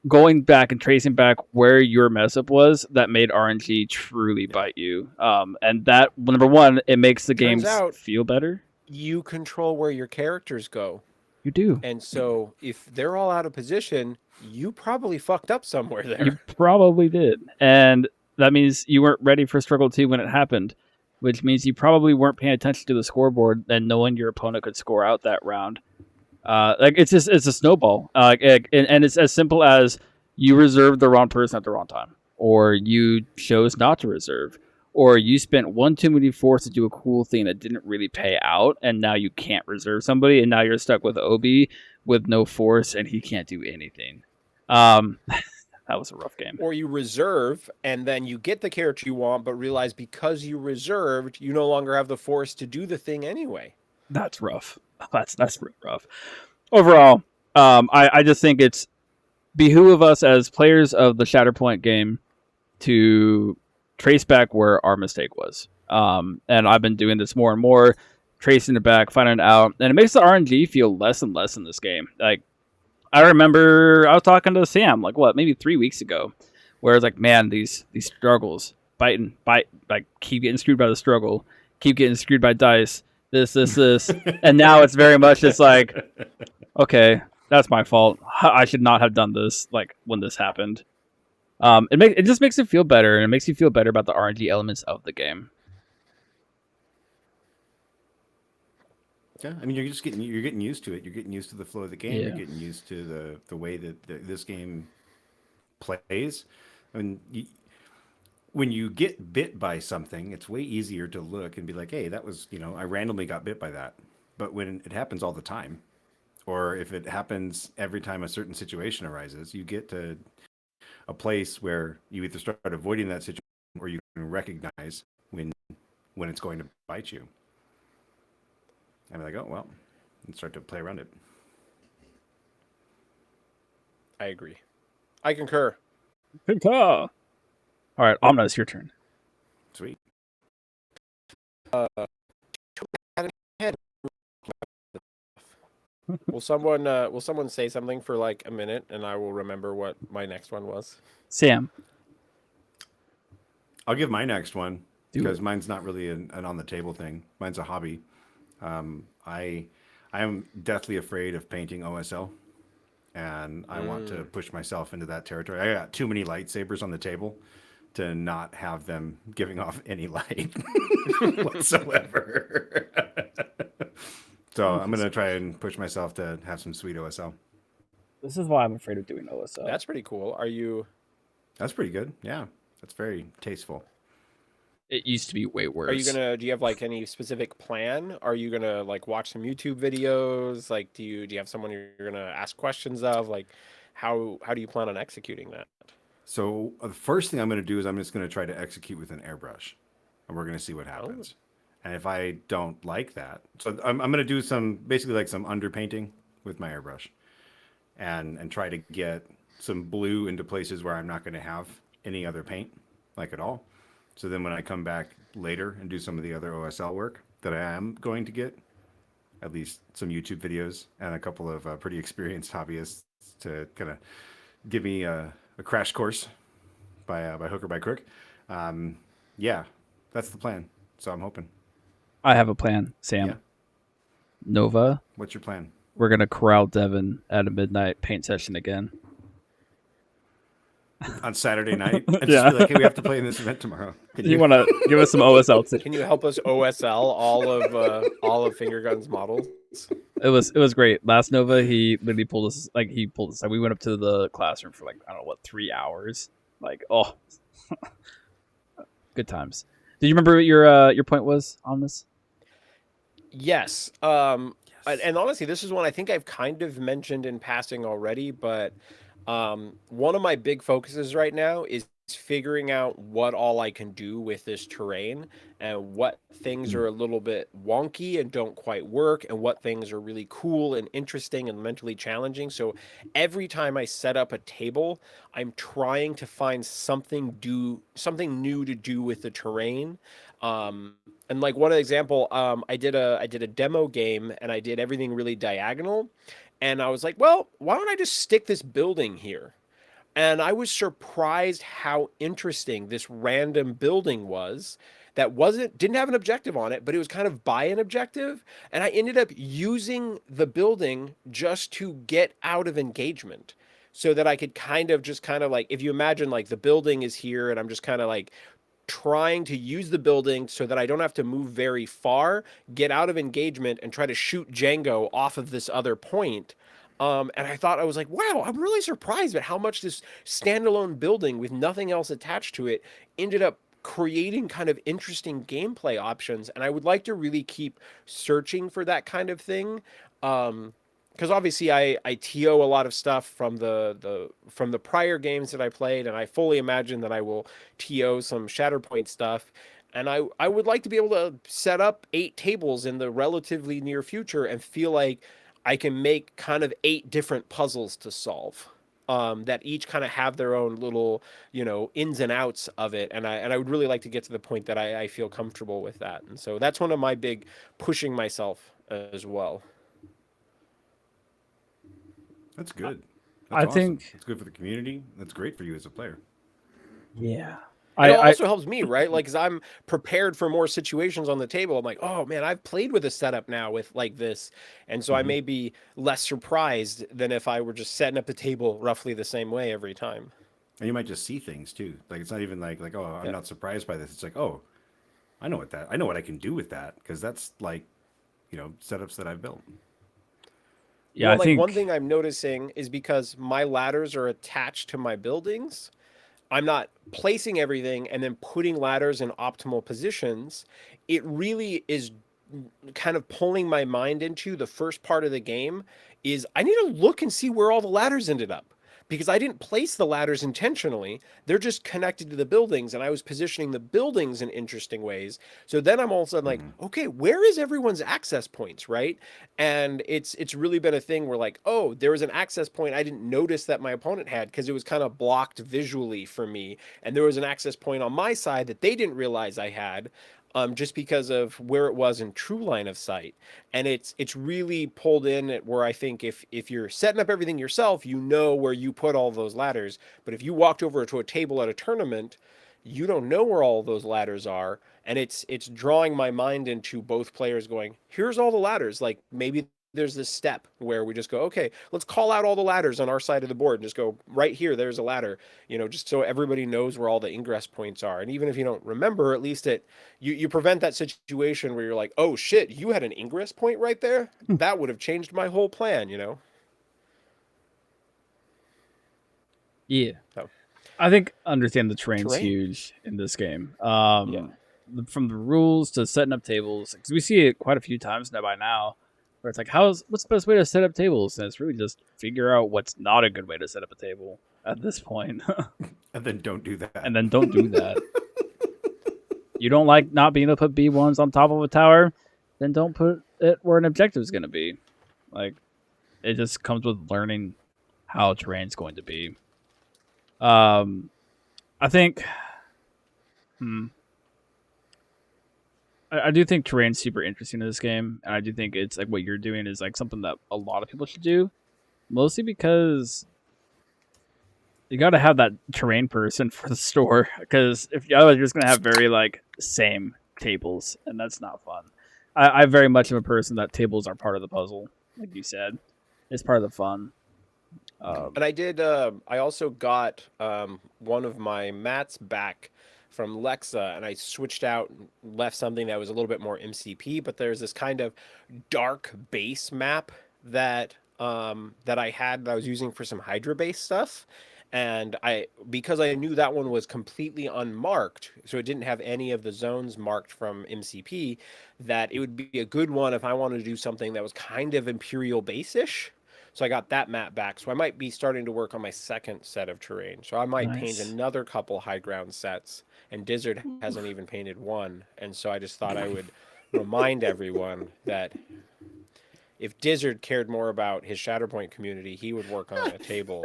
going back and tracing back where your mess up was that made RNG truly bite you. And that number one, it makes the games out- feel better. You control where your characters go, You do. and so if they're all out of position, you probably fucked up somewhere there. You probably did. And that means you weren't ready for struggle 2 when it happened, which means you probably weren't paying attention to the scoreboard and knowing your opponent could score out that round. Like it's a snowball. And it's as simple as you reserved the wrong person at the wrong time, or you chose not to reserve, or you spent one too many force to do a cool thing that didn't really pay out, and now you can't reserve somebody, and now you're stuck with Obi with no force, and he can't do anything. That was a rough game. Or you reserve, and then you get the character you want, but realize because you reserved, you no longer have the force to do the thing anyway. That's rough. That's real rough. Overall, I just think it's behoove of us as players of the Shatterpoint game to trace back where our mistake was. And I've been doing this more and more, tracing it back, finding it out, and it makes the RNG feel less and less in this game. Like I remember I was talking to Sam maybe 3 weeks ago, where it's like, man, these struggles, bite, like keep getting screwed by the struggle, keep getting screwed by dice. This, and now it's very much just like, okay, that's my fault. I should not have done this. Like when this happened, it just makes it feel better, and it makes you feel better about the RNG elements of the game. Yeah, I mean, you're getting used to it. You're getting used to the flow of the game. Yeah. You're getting used to the way that this game plays. I mean, when you get bit by something, it's way easier to look and be like, hey, that was, I randomly got bit by that. But when it happens all the time, or if it happens every time a certain situation arises, you get to a place where you either start avoiding that situation or you can recognize when it's going to bite you. And be like, oh, well, and start to play around it. I agree. I concur. All right, Amna, it's your turn. Sweet. Will someone say something for like a minute, and I will remember what my next one was? Sam. I'll give my next one Do because it. mine's not really an on the table thing. Mine's a hobby. I am deathly afraid of painting OSL, and I want to push myself into that territory. I got too many lightsabers on the table to not have them giving off any light whatsoever. So I'm gonna try and push myself to have some sweet OSL. This is why I'm afraid of doing OSL. That's pretty cool. Are you? That's pretty good. Yeah, that's very tasteful. It used to be way worse. Do you have like any specific plan? Are you gonna like watch some YouTube videos? Like, do you have someone you're gonna ask questions of? Like, how do you plan on executing that? So the first thing I'm going to do is I'm just going to try to execute with an airbrush, and we're going to see what Oh, happens. And if I don't like that, so I'm going to do some basically like some underpainting with my airbrush, and try to get some blue into places where I'm not going to have any other paint, like at all. So then when I come back later and do some of the other OSL work that I am going to get, at least some YouTube videos and a couple of pretty experienced hobbyists to kind of give me a crash course by hook or by crook. Yeah, that's the plan. So I'm hoping. I have a plan, Sam. Yeah. Nova, What's your plan? we're gonna corral Devin at a midnight paint session again. On Saturday night, and Yeah. just be like, hey, we have to play in this event tomorrow. Can You want to give us some OSL tips? can you help us OSL all of Finger Guns models? It was great. Last Nova, he literally pulled us like we went up to the classroom for like I don't know what 3 hours. Like good times. Did you remember what your point was on this? Yes. And honestly, this is one I think I've kind of mentioned in passing already, but one of my big focuses right now is figuring out what all I can do with this terrain and what things are a little bit wonky and don't quite work and what things are really cool and interesting and mentally challenging. So every time I set up a table, I'm trying to find something new to do with the terrain. And like one example, I did a demo game and I did everything really diagonal. And I was like, well, why don't I just stick this building here? And I was surprised how interesting this random building was that didn't have an objective on it, but it was kind of by an objective. And I ended up using the building just to get out of engagement so that I could kind of like, if you imagine like the building is here and I'm just kind of like trying to use the building so that I don't have to move very far, get out of engagement, and try to shoot Django off of this other point. And I was like, wow, I'm really surprised at how much this standalone building with nothing else attached to it ended up creating kind of interesting gameplay options. And I would like to really keep searching for that kind of thing. Because obviously I TO a lot of stuff from the prior games that I played, and I fully imagine that I will TO some Shatterpoint stuff. And I would like to be able to set up 8 tables in the relatively near future and feel like I can make kind of 8 different puzzles to solve. That each kind of have their own little, ins and outs of it. And I would really like to get to the point that I feel comfortable with that. And so that's one of my big pushing myself as well. That's good. I That's think- awesome. It's good for the community. That's great for you as a player. Yeah. It also helps me, right? Like, because I'm prepared for more situations on the table. I'm like, oh man, I've played with a setup now with like this, and so I may be less surprised than if I were just setting up the table roughly the same way every time. And you might just see things too. Like it's not even like oh, I'm not surprised by this. It's like, oh, I know what I can do with that, because that's like, setups that I've built. Yeah, Well, I like think one thing I'm noticing is because my ladders are attached to my buildings, I'm not placing everything and then putting ladders in optimal positions. It really is kind of pulling my mind into the first part of the game is I need to look and see where all the ladders ended up, because I didn't place the ladders intentionally. They're just connected to the buildings, and I was positioning the buildings in interesting ways. So then I'm all of a sudden like, okay, where is everyone's access points, right? And it's really been a thing where like, oh, there was an access point I didn't notice that my opponent had because it was kind of blocked visually for me, and there was an access point on my side that they didn't realize I had. Just because of where it was in true line of sight. And it's really pulled in at where I think if you're setting up everything yourself, you know where you put all those ladders. But if you walked over to a table at a tournament, you don't know where all those ladders are. And it's drawing my mind into both players going, here's all the ladders. Like maybe there's this step where we just go, okay, let's call out all the ladders on our side of the board and just go right here, there's a ladder, just so everybody knows where all the ingress points are. And even if you don't remember, at least you prevent that situation where you're like, oh shit, you had an ingress point right there? That would have changed my whole plan, Yeah. So. I think understand the terrain's Terrain. huge in this game. Yeah. from the rules to setting up tables, because we see it quite a few times now by now, where it's like, what's the best way to set up tables? And it's really just figure out what's not a good way to set up a table at this point, And then don't do that. and then don't do that. You don't like not being able to put B1s on top of a tower, then don't put it where an objective is going to be. Like, it just comes with learning how terrain's going to be. I think, I do think terrain's super interesting in this game, and I do think it's like what you're doing is like something that a lot of people should do, mostly because you got to have that terrain person for the store, because if otherwise you're just gonna have very like same tables, and that's not fun. I very much am a person that tables are part of the puzzle, like you said, it's part of the fun. And I did. I also got one of my mats back from Lexa, and I switched out, left something that was a little bit more MCP. But there's this kind of dark base map that that I had that I was using for some Hydra base stuff, and because I knew that one was completely unmarked, so it didn't have any of the zones marked from MCP, that it would be a good one if I wanted to do something that was kind of Imperial base-ish. So I got that map back. So I might be starting to work on my second set of terrain. So I might paint another couple high ground sets. And Dizzard hasn't even painted one. And so I just thought I would remind everyone that if Dizzard cared more about his Shatterpoint community, he would work on a table.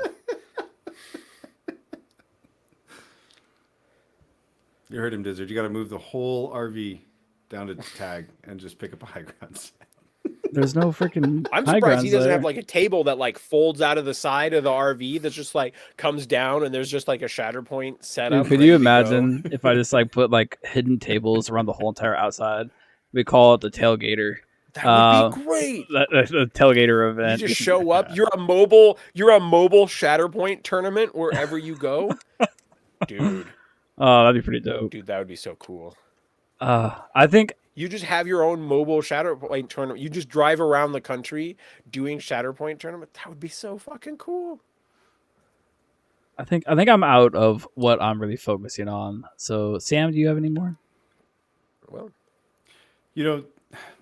You heard him, Dizzard. You got to move the whole RV down to tag and just pick up a high ground set. There's no freaking. I'm surprised he doesn't have like a table that like folds out of the side of the RV that's just like comes down and there's just like a Shatterpoint setup. Dude, could you imagine if I just like put like hidden tables around the whole entire outside? We call it the tailgater. That would be great. The tailgater event. You just show up. You're a mobile Shatterpoint tournament wherever you go, dude. Oh, that'd be pretty dope. Dude, that would be so cool. I think you just have your own mobile Shatterpoint tournament. You just drive around the country doing Shatterpoint tournament. That would be so fucking cool. I think I'm out of what I'm really focusing on. So, Sam, do you have any more? Well, you know,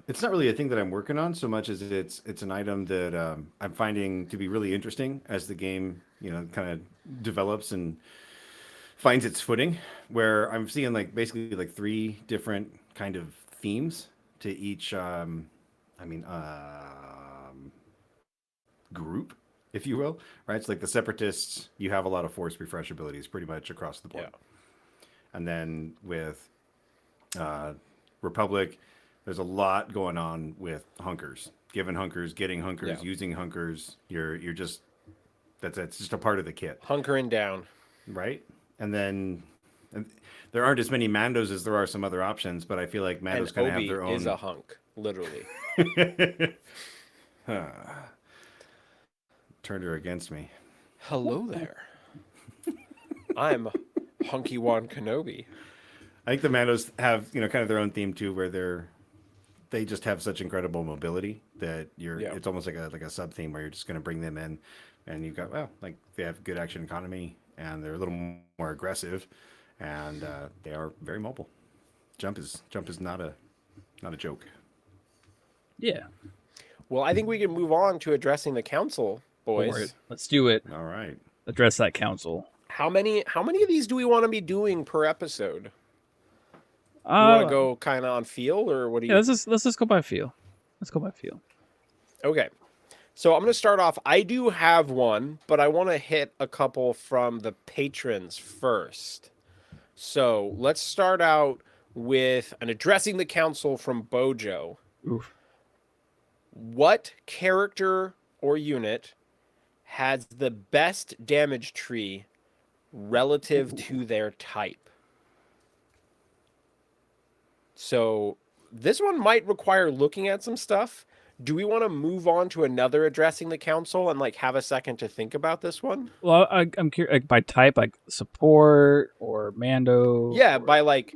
it's not really a thing that I'm working on so much as it's an item that I'm finding to be really interesting as the game, kind of develops and finds its footing, where I'm seeing like basically like 3 different kind of themes to each group, if you will, right? It's like the Separatists, you have a lot of force refresh abilities pretty much across the board. Yeah. And then with Republic, there's a lot going on with hunkers, giving hunkers, getting hunkers, using hunkers. You're just that's just a part of the kit. Hunkering down, right? And then there aren't as many Mandos as there are some other options, but I feel like Mandos kind of have their own. Is a hunk, literally. Turned her against me. Hello there. I'm Hunky Wan Kenobi. I think the Mandos have kind of their own theme too, where they just have such incredible mobility that it's almost like a sub theme where you're just going to bring them in, and you've got like they have good action economy and they're a little more aggressive, and they are very mobile. Jump is not a joke. Yeah. Well, I think we can move on to addressing the council, boys. Let's do it. All right. Address that council. How many of these do we want to be doing per episode? You want to go kind of on feel, or what do you? Yeah, let's just go by feel. Let's go by feel. Okay. So I'm going to start off. I do have one, but I want to hit a couple from the patrons first. So let's start out with an addressing the council from Bojo. Oof. What character or unit has the best damage tree relative to their type? So this one might require looking at some stuff. Do we want to move on to another addressing the council and like have a second to think about this one? Well, I'm curious, like, by type, like support or Mando. Yeah, by like.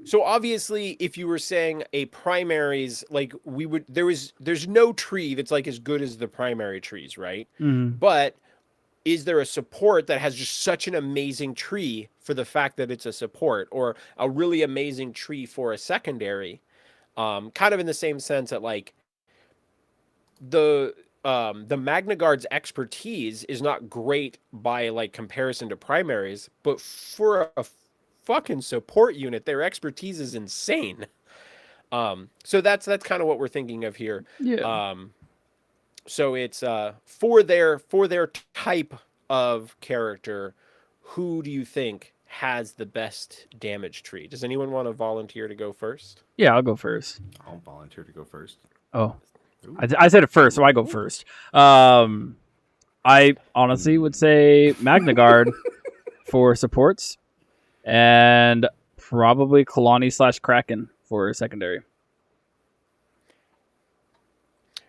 So obviously, if you were saying a primaries, like we would, there's no tree that's like as good as the primary trees, right? Mm-hmm. But is there a support that has just such an amazing tree for the fact that it's a support, or a really amazing tree for a secondary? Kind of in the same sense that like the Magna Guard's expertise is not great by like comparison to primaries, but for a fucking support unit, their expertise is insane. So that's kind of what we're thinking of here. Yeah. So it's for their type of character, who do you think has the best damage tree? Does anyone want to volunteer to go first? Yeah, I'll go first. I'll volunteer to go first. Oh, Ooh. I said it first, so I go first. I honestly would say Magna Guard for supports, and probably Kalani / Kraken for secondary.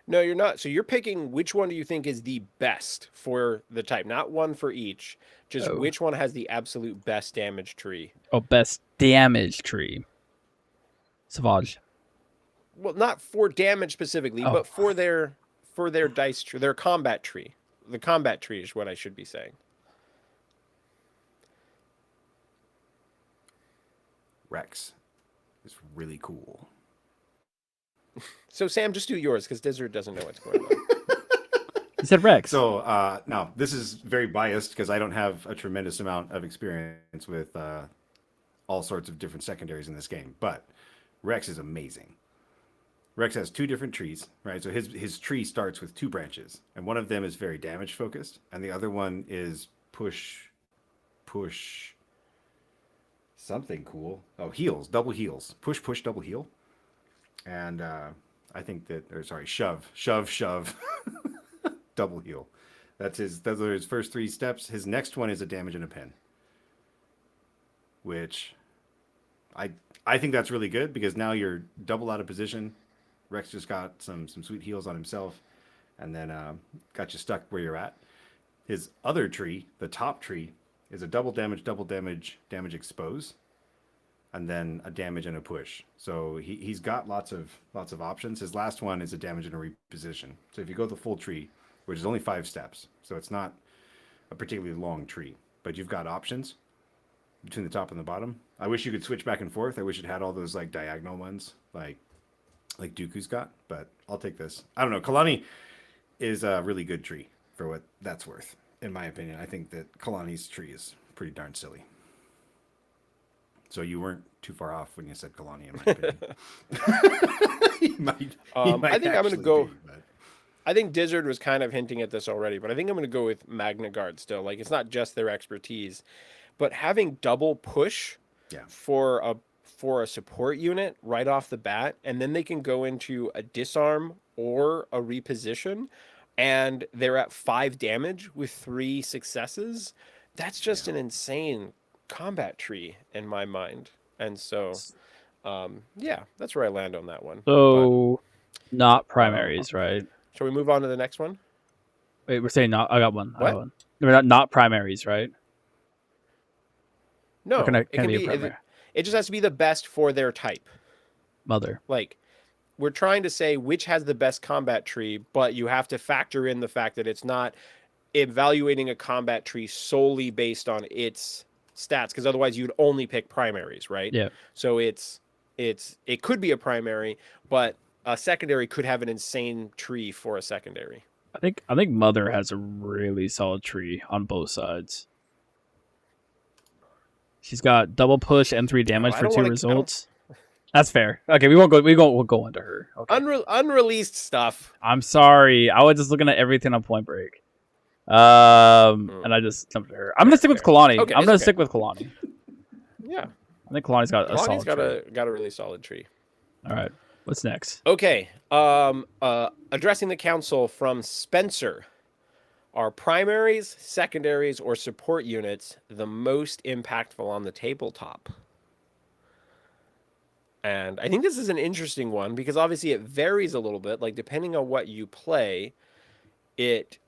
No, you're not. So you're picking which one do you think is the best for the type, not one for each, just Oh. which one has the absolute best damage tree. Oh, best damage tree. Savage. Well, not for damage specifically, Oh. but for their dice tree, their combat tree. The combat tree is what I should be saying. Rex is really cool. So Sam, just do yours because Dizzard doesn't know what's going on. He said Rex. So now this is very biased because I don't have a tremendous amount of experience with all sorts of different secondaries in this game, but Rex is amazing. Rex has 2 different trees, right? So his tree starts with 2 branches, and one of them is very damage focused, and the other one is push something cool. Oh, heals, double heals, push, double heal, and I think that, or sorry, shove, double heal. Those are his first 3 steps. His next one is a damage and a pen, which I think that's really good because now you're double out of position. Rex just got some sweet heals on himself, and then got you stuck where you're at. His other tree, the top tree, is a double damage expose, and then a damage and a push. So he's got lots of options. His last one is a damage and a reposition. So if you go the full tree, which is only 5 steps, so it's not a particularly long tree, but you've got options between the top and the bottom. I wish you could switch back and forth. I wish it had all those like diagonal ones, like Dooku's got, but I'll take this. I don't know. Kalani is a really good tree for what that's worth, in my opinion. I think that Kalani's tree is pretty darn silly. So you weren't too far off when you said Kalani, in my opinion. He might I think I'm going to actually go. be, but- I think Dizzard was kind of hinting at this already, but I think I'm going to go with Magna Guard still. Like, it's not just their expertise, but having double push for a support unit right off the bat, and then they can go into a disarm or a reposition, and they're at 5 damage with 3 successes. That's just an insane combat tree in my mind. And so, that's where I land on that one. So, not primaries, right? Shall we move on to the next one? Wait, we're saying not. I got one. What? I got one. We're not primaries, right? No, Or can it can be a be. primary? It just has to be the best for their type. Mother. Like, we're trying to say which has the best combat tree, but you have to factor in the fact that it's not evaluating a combat tree solely based on its stats, because otherwise you'd only pick primaries, right? Yeah. So it could be a primary, but a secondary could have an insane tree for a secondary. I think Mother has a really solid tree on both sides. She's got double push and 3 damage I for don't 2 wanna- I results. That's fair. Okay, we'll go into her. Okay. Unreleased stuff. I'm sorry. I was just looking at everything on Point Break. And I just jumped to her. I'm gonna stick with Kalani. Okay, I'm it's gonna okay. stick with Kalani. Yeah, I think Kalani's got a Lonnie's solid got tree. a really solid tree. All right. What's next? Okay. Addressing the council from Spencer. Are primaries, secondaries, or support units the most impactful on the tabletop? And I think this is an interesting one because obviously it varies a little bit. Like, depending on what you play, it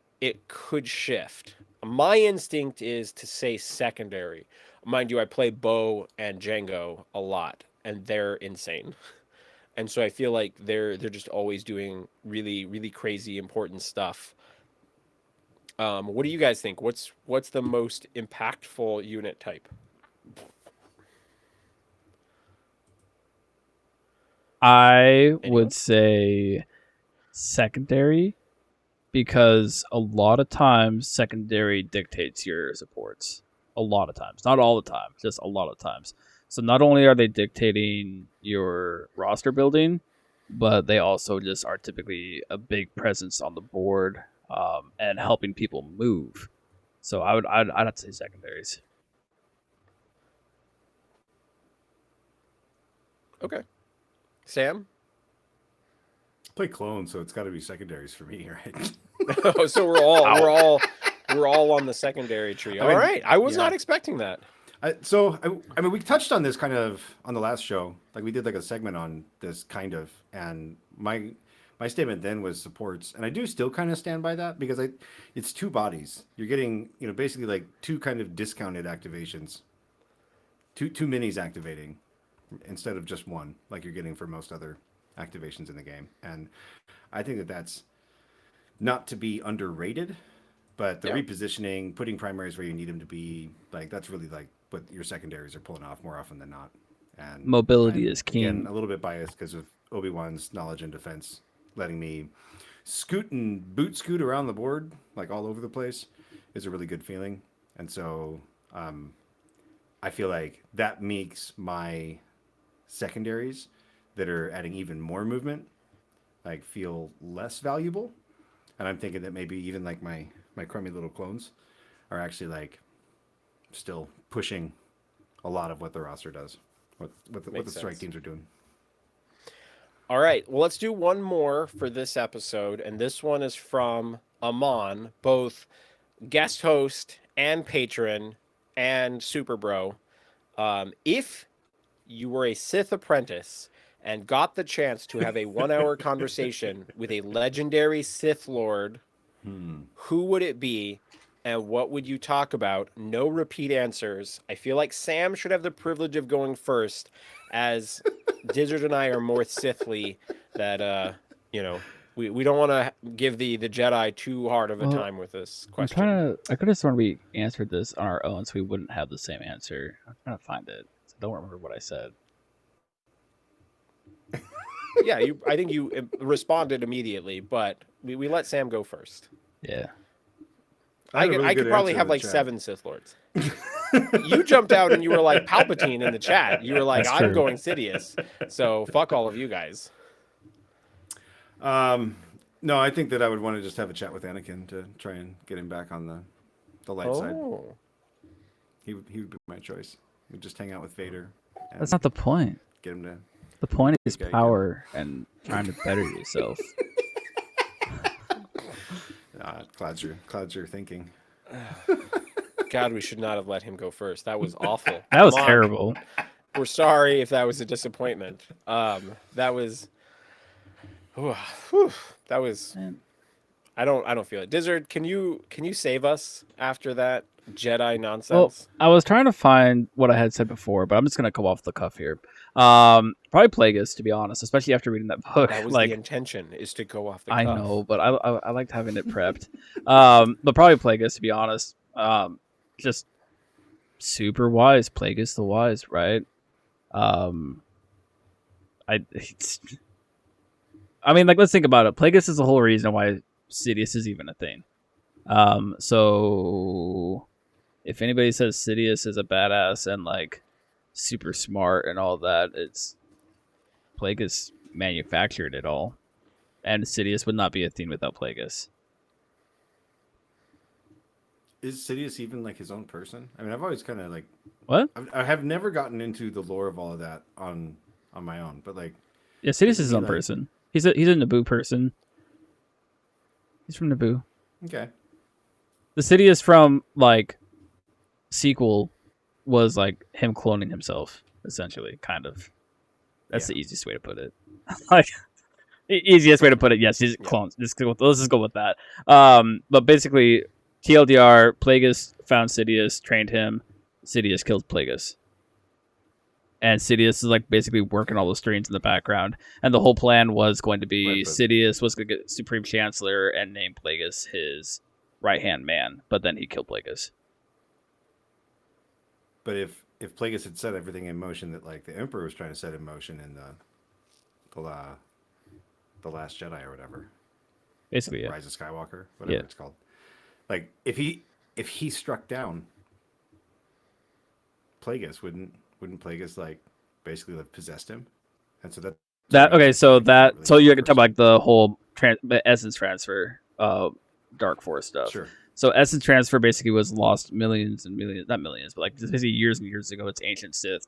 could shift. My instinct is to say secondary. Mind you, I play Bo and Django a lot, and they're insane. And so I feel like they're just always doing really, really crazy important stuff. What do you guys think? What's the most impactful unit type? I Anyone? would say secondary, because a lot of times secondary dictates your supports. A lot of times, not all the time, just a lot of times. So not only are they dictating your roster building, but they also just are typically a big presence on the board, and helping people move. So I'd have to say secondaries. Okay. Sam? Play clones, so it's got to be secondaries for me, right? Oh, so we're all on the secondary tree. All right. I was yeah. not expecting that. I mean, we touched on this kind of on the last show. Like we did like a segment on this kind of, and my statement then was supports, and I do still kind of stand by that because it's two bodies. You're getting basically like two kind of discounted activations, two minis activating instead of just one like you're getting for most other activations in the game, and I think that that's not to be underrated. But the repositioning, putting primaries where you need them to be, like that's really like what your secondaries are pulling off more often than not. And Mobility I'm, is king. Again, a little bit biased because of Obi-Wan's knowledge and defense, letting me scoot and boot scoot around the board like all over the place is a really good feeling. And so I feel like that makes my secondaries that are adding even more movement like feel less valuable. And I'm thinking that maybe even like my crummy little clones are actually like still pushing a lot of what the roster does, what the strike teams are doing. All right. Well, let's do one more for this episode. And this one is from Amon, both guest host and patron and super bro. If you were a Sith apprentice and got the chance to have a 1 hour conversation with a legendary Sith Lord, who would it be and what would you talk about? No repeat answers. I feel like Sam should have the privilege of going first, as Dizzard and I are more Sithly that, we don't want to give the Jedi too hard of a time with this question. I could have sworn we answered this on our own, so we wouldn't have the same answer. I'm trying to find it. I don't remember what I said. Yeah, I think you responded immediately, but we let Sam go first. Yeah. I could probably have like 7 Sith Lords. You jumped out and you were like Palpatine in the chat. You were like, That's I'm true. going Sidious. So fuck all of you guys. No, I think that I would want to just have a chat with Anakin to try and get him back on the light side. He would be my choice. We'd just hang out with Vader. That's not the point. Get him to. The point is Okay, power and trying to better yourself. Clouds your thinking. God, we should not have let him go first. That was awful. That was Come on. terrible. We're sorry if that was a disappointment. That was. That was. Man. I don't feel it. Dizzard, can you save us after that Jedi Well, nonsense? I was trying to find what I had said before, but I'm just gonna go off the cuff here. Probably Plagueis, to be honest, especially after reading that book. That was like, the intention, is to go off the I cuff. know, but I liked having it prepped. But probably Plagueis, to be honest. Just super wise. Plagueis the wise, right? I mean, like, let's think about it. Plagueis is the whole reason why Sidious is even a thing. So if anybody says Sidious is a badass and like super smart and all that, it's Plagueis manufactured it all, and Sidious would not be a thing without Plagueis. Is Sidious even like his own person? I mean, I've always kind of like What? I have never gotten into the lore of all of that on my own, but like Yeah, Sidious is Isn't his he, own like- person. He's a Naboo person. He's from Naboo. okay, The Sidious from like sequel was like him cloning himself, essentially, kind of. That's the easiest way to put it. Like, easiest way to put it. Yes, he's clones. Let's just go with that. But basically, TLDR, Plagueis found Sidious, trained him. Sidious killed Plagueis. And Sidious is like basically working all the strings in the background. And the whole plan was going to be Right, but- Sidious was going to get Supreme Chancellor and name Plagueis his right-hand man, but then he killed Plagueis. But if Plagueis had set everything in motion that like the Emperor was trying to set in motion in the Last Jedi or whatever, Basically, yeah. Rise of Skywalker, whatever it's called. Like if he struck down Plagueis, wouldn't Plagueis like basically have possessed him? And so so you're talking about like the whole the essence transfer, Dark Force stuff. Sure. So essence transfer basically was lost millions and millions, not millions, but like basically years and years ago. It's ancient Sith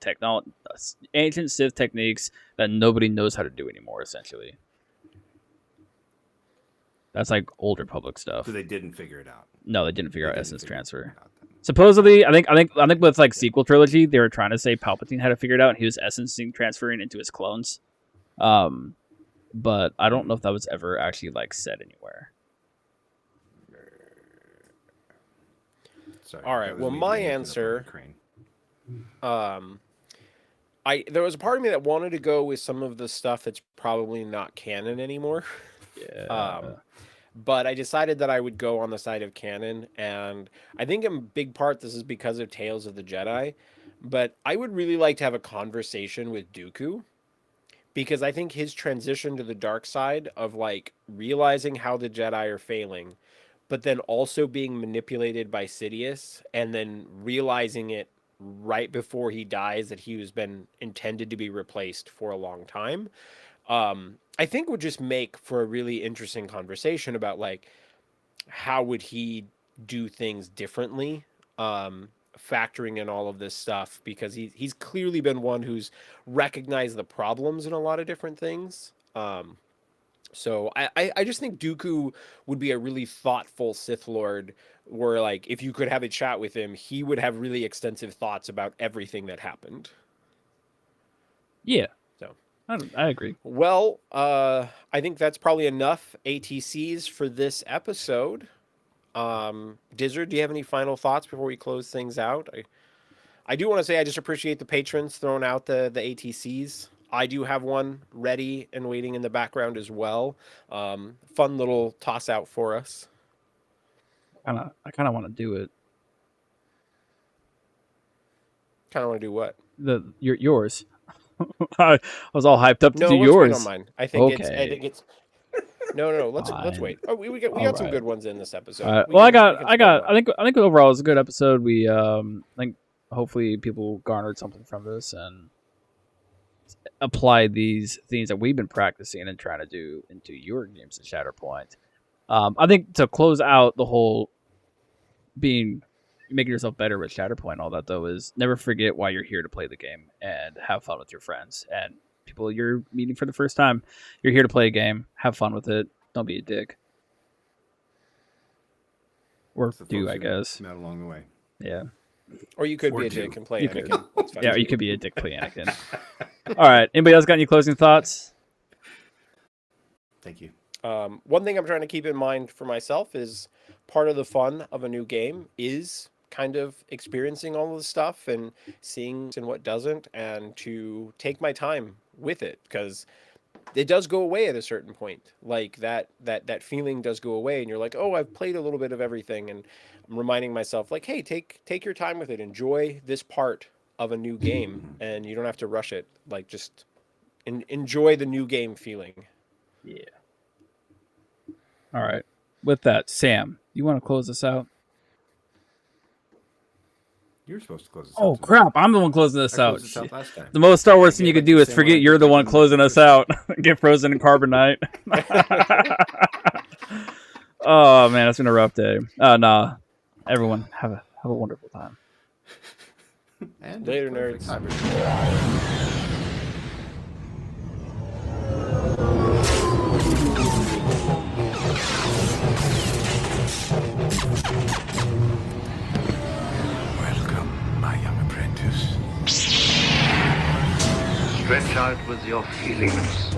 techniques that nobody knows how to do anymore. Essentially, that's like Old Republic stuff. So they didn't figure it out. No, they didn't figure out essence transfer. Supposedly, I think with like sequel trilogy, they were trying to say Palpatine had to figure it out, and he was essencing transferring into his clones. But I don't know if that was ever actually like said anywhere. Sorry, All right. Well, my answer. There was a part of me that wanted to go with some of the stuff that's probably not canon anymore. Yeah. But I decided that I would go on the side of canon, and I think in big part this is because of Tales of the Jedi. But I would really like to have a conversation with Dooku, because I think his transition to the dark side of like realizing how the Jedi are failing, but then also being manipulated by Sidious, and then realizing it right before he dies that he was been intended to be replaced for a long time, I think would just make for a really interesting conversation about like how would he do things differently, factoring in all of this stuff, because he's clearly been one who's recognized the problems in a lot of different things. So I just think Dooku would be a really thoughtful Sith Lord, where like if you could have a chat with him, he would have really extensive thoughts about everything that happened. Yeah. So I agree. Well, I think that's probably enough ATCs for this episode. Dizzard, do you have any final thoughts before we close things out? I do want to say I just appreciate the patrons throwing out the ATCs. I do have one ready and waiting in the background as well. Fun little toss out for us. I kind of want to do it. Kind of want to do what? Yours. I was all hyped up to do let's yours. wait on mine. I think Okay. it's. No. Let's wait. Oh, we got some good ones in this episode. Well, I think overall it was a good episode. We I think hopefully people garnered something from this and apply these things that we've been practicing and trying to do into your games at Shatterpoint. I think to close out the whole making yourself better with Shatterpoint and all that, though, is never forget why you're here to play the game and have fun with your friends and people you're meeting for the first time. You're here to play a game. Have fun with it. Don't be a dick. Or do, I guess. Met along the way. Yeah. Or you could be a dick and play Anakin. Yeah, or you could be a dick play Anakin. All right. Anybody else got any closing thoughts? Thank you. One thing I'm trying to keep in mind for myself is part of the fun of a new game is kind of experiencing all of the stuff and seeing what doesn't, and to take my time with it, because it does go away at a certain point. Like that feeling does go away, and you're like, oh, I've played a little bit of everything, and I'm reminding myself like, hey, take your time with it. Enjoy this part of a new game, and you don't have to rush it. Like just enjoy the new game feeling. Yeah. All right. With that, Sam, you want to close this out? You're supposed to close this out. Oh, crap. I'm the one closing this out. Closed this out last time. The most Star Wars thing you could do is forget you're the one closing us out. Get frozen in carbonite. Oh, man. It's been a rough day. Nah. Everyone, have a wonderful time. And later, nerds. Welcome, my young apprentice. Stretch out with your feelings.